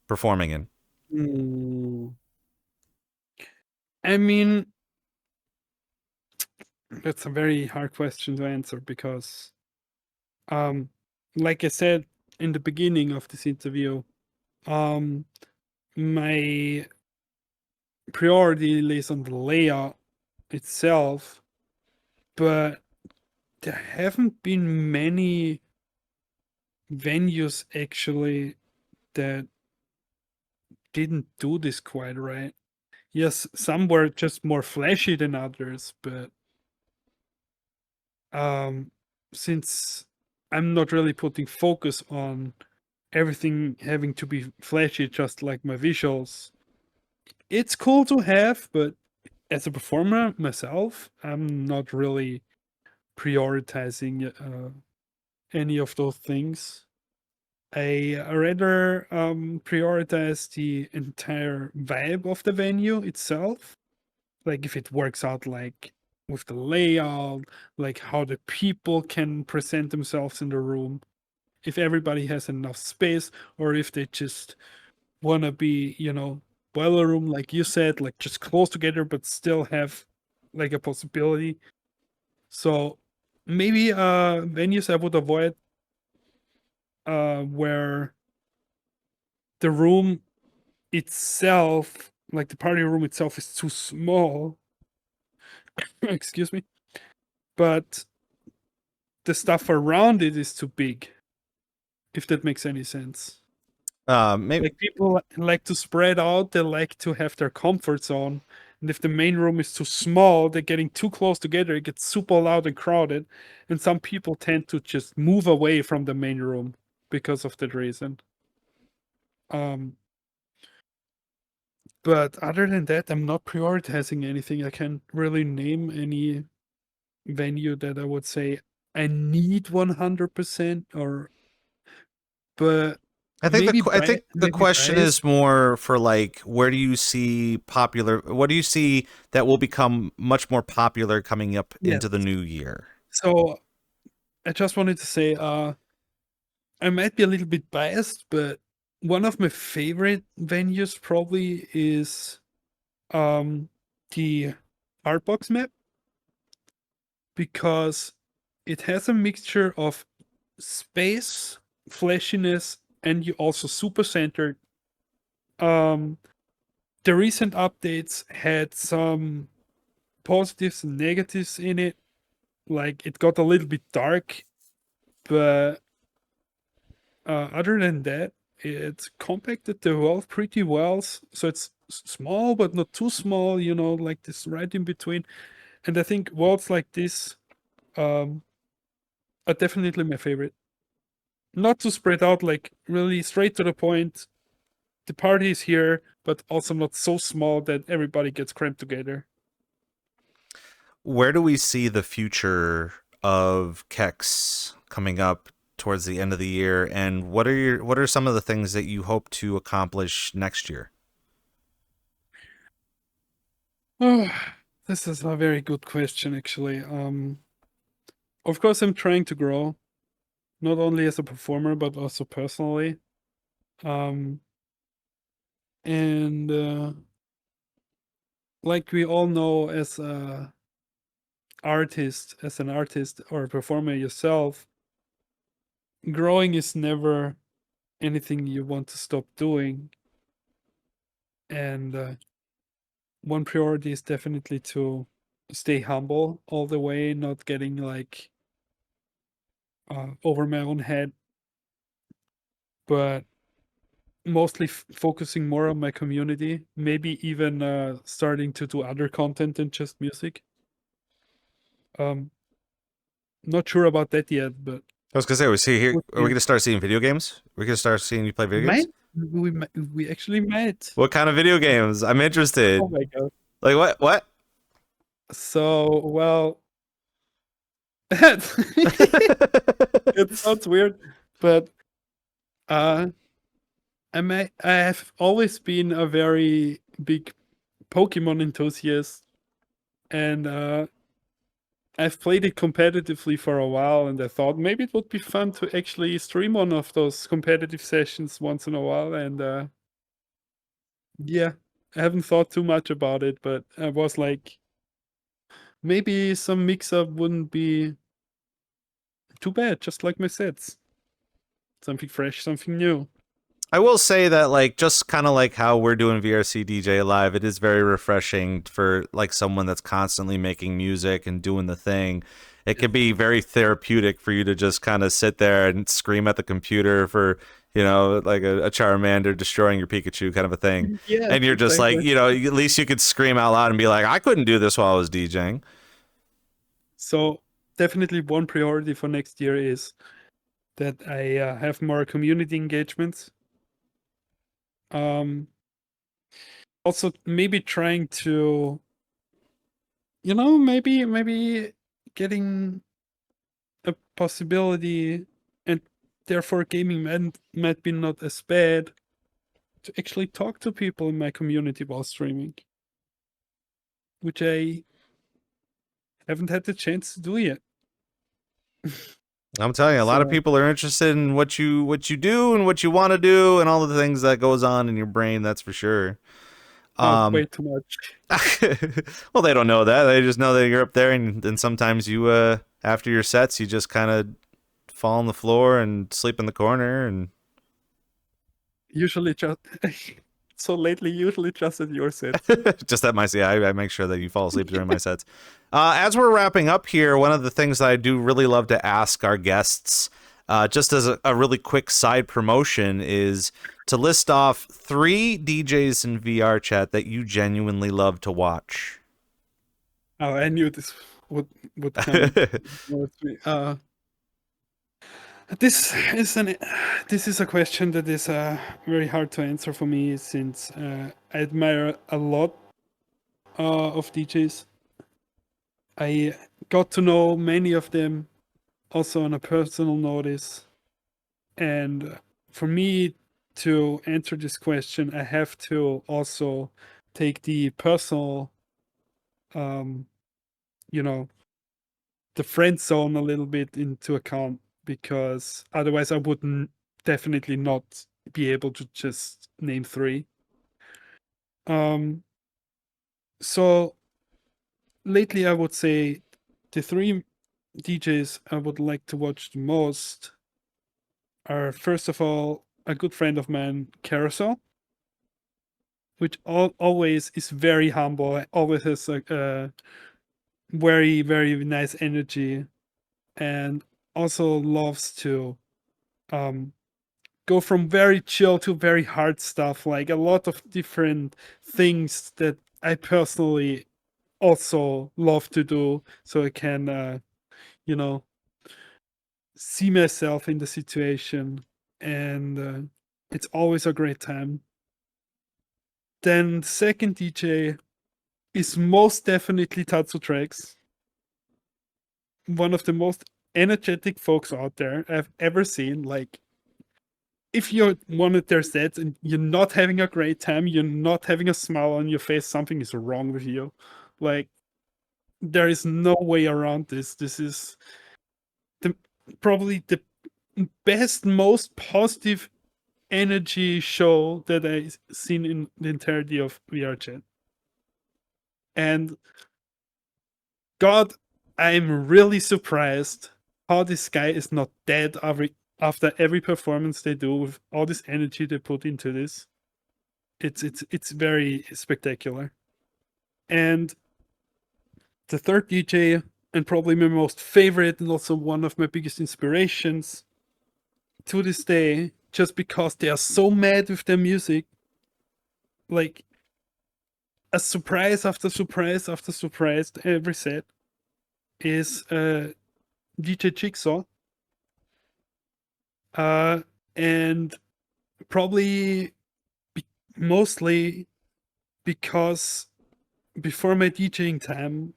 performing in? Hmm. I mean, that's a very hard question to answer because, like I said in the beginning of this interview, my priority lays on the layout itself, but there haven't been many venues actually that didn't do this quite right. Yes, some were just more flashy than others, but since I'm not really putting focus on everything having to be flashy, just like my visuals, it's cool to have, but as a performer myself, I'm not really prioritizing any of those things. I rather prioritize the entire vibe of the venue itself. Like if it works out, like with the layout, like how the people can present themselves in the room, if everybody has enough space, or if they just want to be, boiler room, like you said, like just close together, but still have like a possibility. So maybe venues I would avoid where the room itself, like the party room itself, is too small. Excuse me. But the stuff around it is too big, if that makes any sense. Maybe. Like people like to spread out, they like to have their comfort zone. And if the main room is too small, they're getting too close together, it gets super loud and crowded. And some people tend to just move away from the main room because of that reason. But other than that, I'm not prioritizing anything. I can't really name any venue that I would say I need 100% or but I think the maybe question bias. is more for like, where do you see popular? What do you see that will become much more popular coming up Yes. into the new year? So I just wanted to say I might be a little bit biased, but one of my favorite venues probably is the Artbox map because it has a mixture of space, flashiness, and you also super centered. Um, the recent updates had some positives and negatives in it. Like it got a little bit dark, but other than that, it compacted the world pretty well. So it's small but not too small, like this right in between. And I think worlds like this um, are definitely my favorite. Not too spread out, like really straight to the point. The party is here, but also not so small that everybody gets cramped together. Where do we see the future of Kex coming up towards the end of the year, and what are some of the things that you hope to accomplish next year? Oh, this is a very good question, actually. Of course, I'm trying to grow, not only as a performer but also personally. Um, and like we all know, as a artist, as an artist or a performer yourself, growing is never anything you want to stop doing. And one priority is definitely to stay humble all the way, not getting like over my own head, but mostly focusing more on my community, maybe even starting to do other content than just music. um not sure about that yet, but I was gonna say, would are we be gonna start seeing video games? We're gonna start seeing you play video games? might we actually might. What kind of video games? I'm interested. Oh my god. Like what? What? So well, it sounds weird, but uh, I have always been a very big Pokemon enthusiast, and I've played it competitively for a while, and I thought maybe it would be fun to actually stream one of those competitive sessions once in a while. And yeah, I haven't thought too much about it, but I was like, maybe some mix-up wouldn't be too bad, just like my sets. Something fresh, something new. I will say that, like, just kind of like how we're doing VRCDJ Live, it is very refreshing for like someone that's constantly making music and doing the thing. It can be very therapeutic for you to just kind of sit there and scream at the computer for, like a Charmander destroying your Pikachu kind of a thing. Yeah, And you're just like, exactly. at least you could scream out loud and be like, I couldn't do this while I was DJing. So definitely one priority for next year is that I have more community engagements. Also maybe trying to, maybe getting a possibility, and therefore gaming might be not as bad, to actually talk to people in my community while streaming, which I haven't had the chance to do yet. I'm telling you, a lot of So people are interested in what you do and what you want to do and all the things that goes on in your brain. That's for sure. way too much. Well, they don't know that. They just know that you're up there, and then sometimes you, after your sets, you just kind of fall on the floor and sleep in the corner, and Usually just so lately, usually just at your set. just at my set, I make sure that you fall asleep during my sets. As we're wrapping up here, one of the things that I do really love to ask our guests, just as a really quick side promotion, is to list off 3 DJs in VRChat that you genuinely love to watch. Oh, I knew this would come towards me. This is a question that is very hard to answer for me, since I admire a lot of DJs. I got to know many of them also on a personal notice, and for me to answer this question, I have to also take the personal, you know, the friend zone a little bit into account, because otherwise I wouldn't definitely not be able to just name 3. So lately I would say the 3 DJs I would like to watch the most are, first of all, a good friend of mine, Carousel, which always is very humble, always has a very, very nice energy, and also loves to go from very chill to very hard stuff, like a lot of different things that I personally also love to do, so I can see myself in the situation, and it's always a great time. Then second DJ is most definitely Tatsu Tracks, one of the most energetic folks out there I've ever seen. Like, if you're one of their sets and you're not having a great time, you're not having a smile on your face, something is wrong with you. Like, there is no way around this. This is probably the best, most positive energy show that I've seen in the entirety of VRChat. And God, I'm really surprised how this guy is not dead after every performance they do, with all this energy they put into this. It's very spectacular. And the third DJ, and probably my most favorite, and also one of my biggest inspirations to this day, just because they are so mad with their music, like a surprise after surprise after surprise every set, is DJ Jigsaw, And probably mostly because before my DJing time,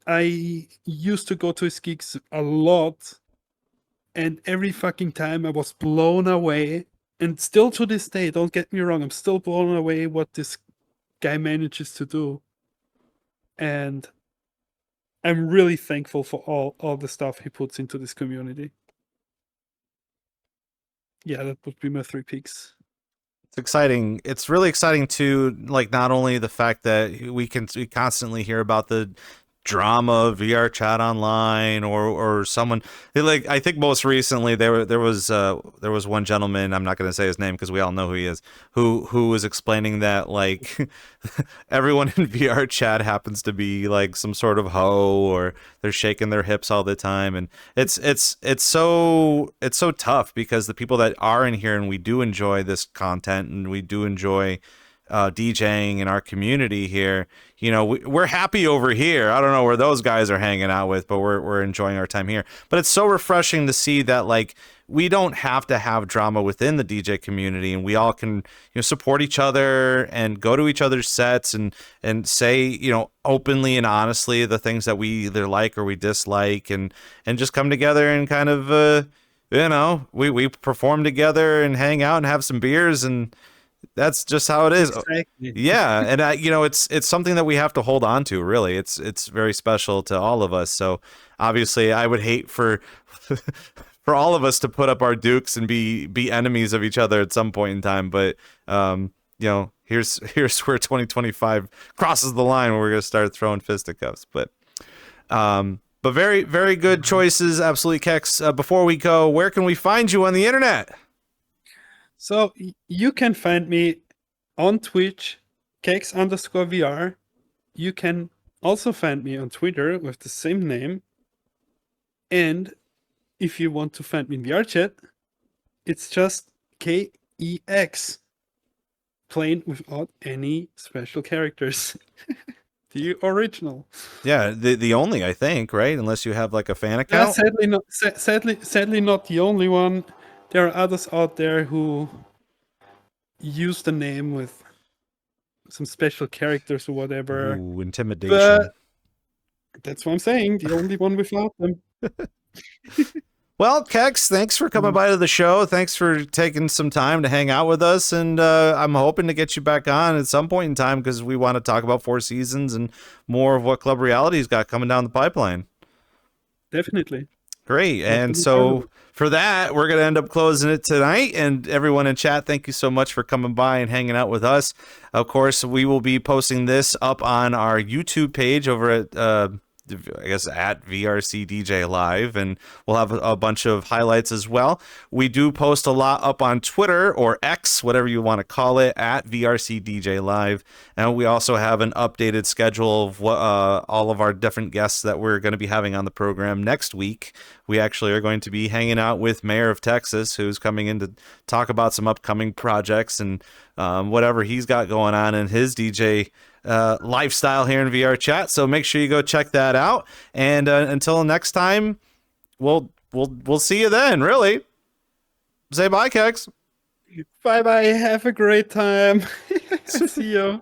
I used to go to his gigs a lot, and every fucking time I was blown away. And still to this day, don't get me wrong, I'm still blown away what this guy manages to do. And I'm really thankful for all the stuff he puts into this community. Yeah, that would be my 3 picks. It's exciting. It's really exciting too, like not only the fact that we constantly hear about the drama of VRChat online or someone like, I think most recently there was one gentleman, I'm not going to say his name because we all know who he is, who was explaining that like everyone in VRChat happens to be like some sort of hoe, or they're shaking their hips all the time, and it's so tough because the people that are in here and we do enjoy this content and we do enjoy DJing in our community here, you know, we're happy over here. I don't know where those guys are hanging out with, but we're enjoying our time here. But it's so refreshing to see that like we don't have to have drama within the DJ community, and we all can, you know, support each other and go to each other's sets and say, you know, openly and honestly the things that we either like or we dislike, and just come together and kind of you know, we perform together and hang out and have some beers, and that's just how it is. Exactly. Yeah, and you know, it's something that we have to hold on to. Really, it's very special to all of us. So obviously, I would hate for for all of us to put up our dukes and be enemies of each other at some point in time. But you know, here's where 2025 crosses the line where we're gonna start throwing fisticuffs. But very, very good choices, absolutely, Kex. Before we go, where can we find you on the internet? So you can find me on Twitch, Kex_VR. You can also find me on Twitter with the same name. And if you want to find me in VRChat, it's just KEX, plain without any special characters. The original. Yeah, the only, I think, right? Unless you have like a fan Yeah, account. sadly not the only one. There are others out there who use the name with some special characters or whatever. Ooh, intimidation. But that's what I'm saying. The only one without them. Well, Kex, thanks for coming by to the show. Thanks for taking some time to hang out with us. And I'm hoping to get you back on at some point in time because we want to talk about Four Seasons and more of what Club Reality's got coming down the pipeline. Definitely. Great. And so for that, we're going to end up closing it tonight. And everyone in chat, thank you so much for coming by and hanging out with us. Of course, we will be posting this up on our YouTube page over at I guess at VRCDJLIVE, and we'll have a bunch of highlights as well. We do post a lot up on Twitter or X, whatever you want to call it, at VRCDJLIVE, and we also have an updated schedule of what all of our different guests that we're going to be having on the program next week. We actually are going to be hanging out with Mayor of Texas, who's coming in to talk about some upcoming projects and whatever he's got going on in his DJ lifestyle here in VRChat. So make sure you go check that out. And until next time, we'll see you then. Really, say bye, Kex. Bye bye. Have a great time. See you.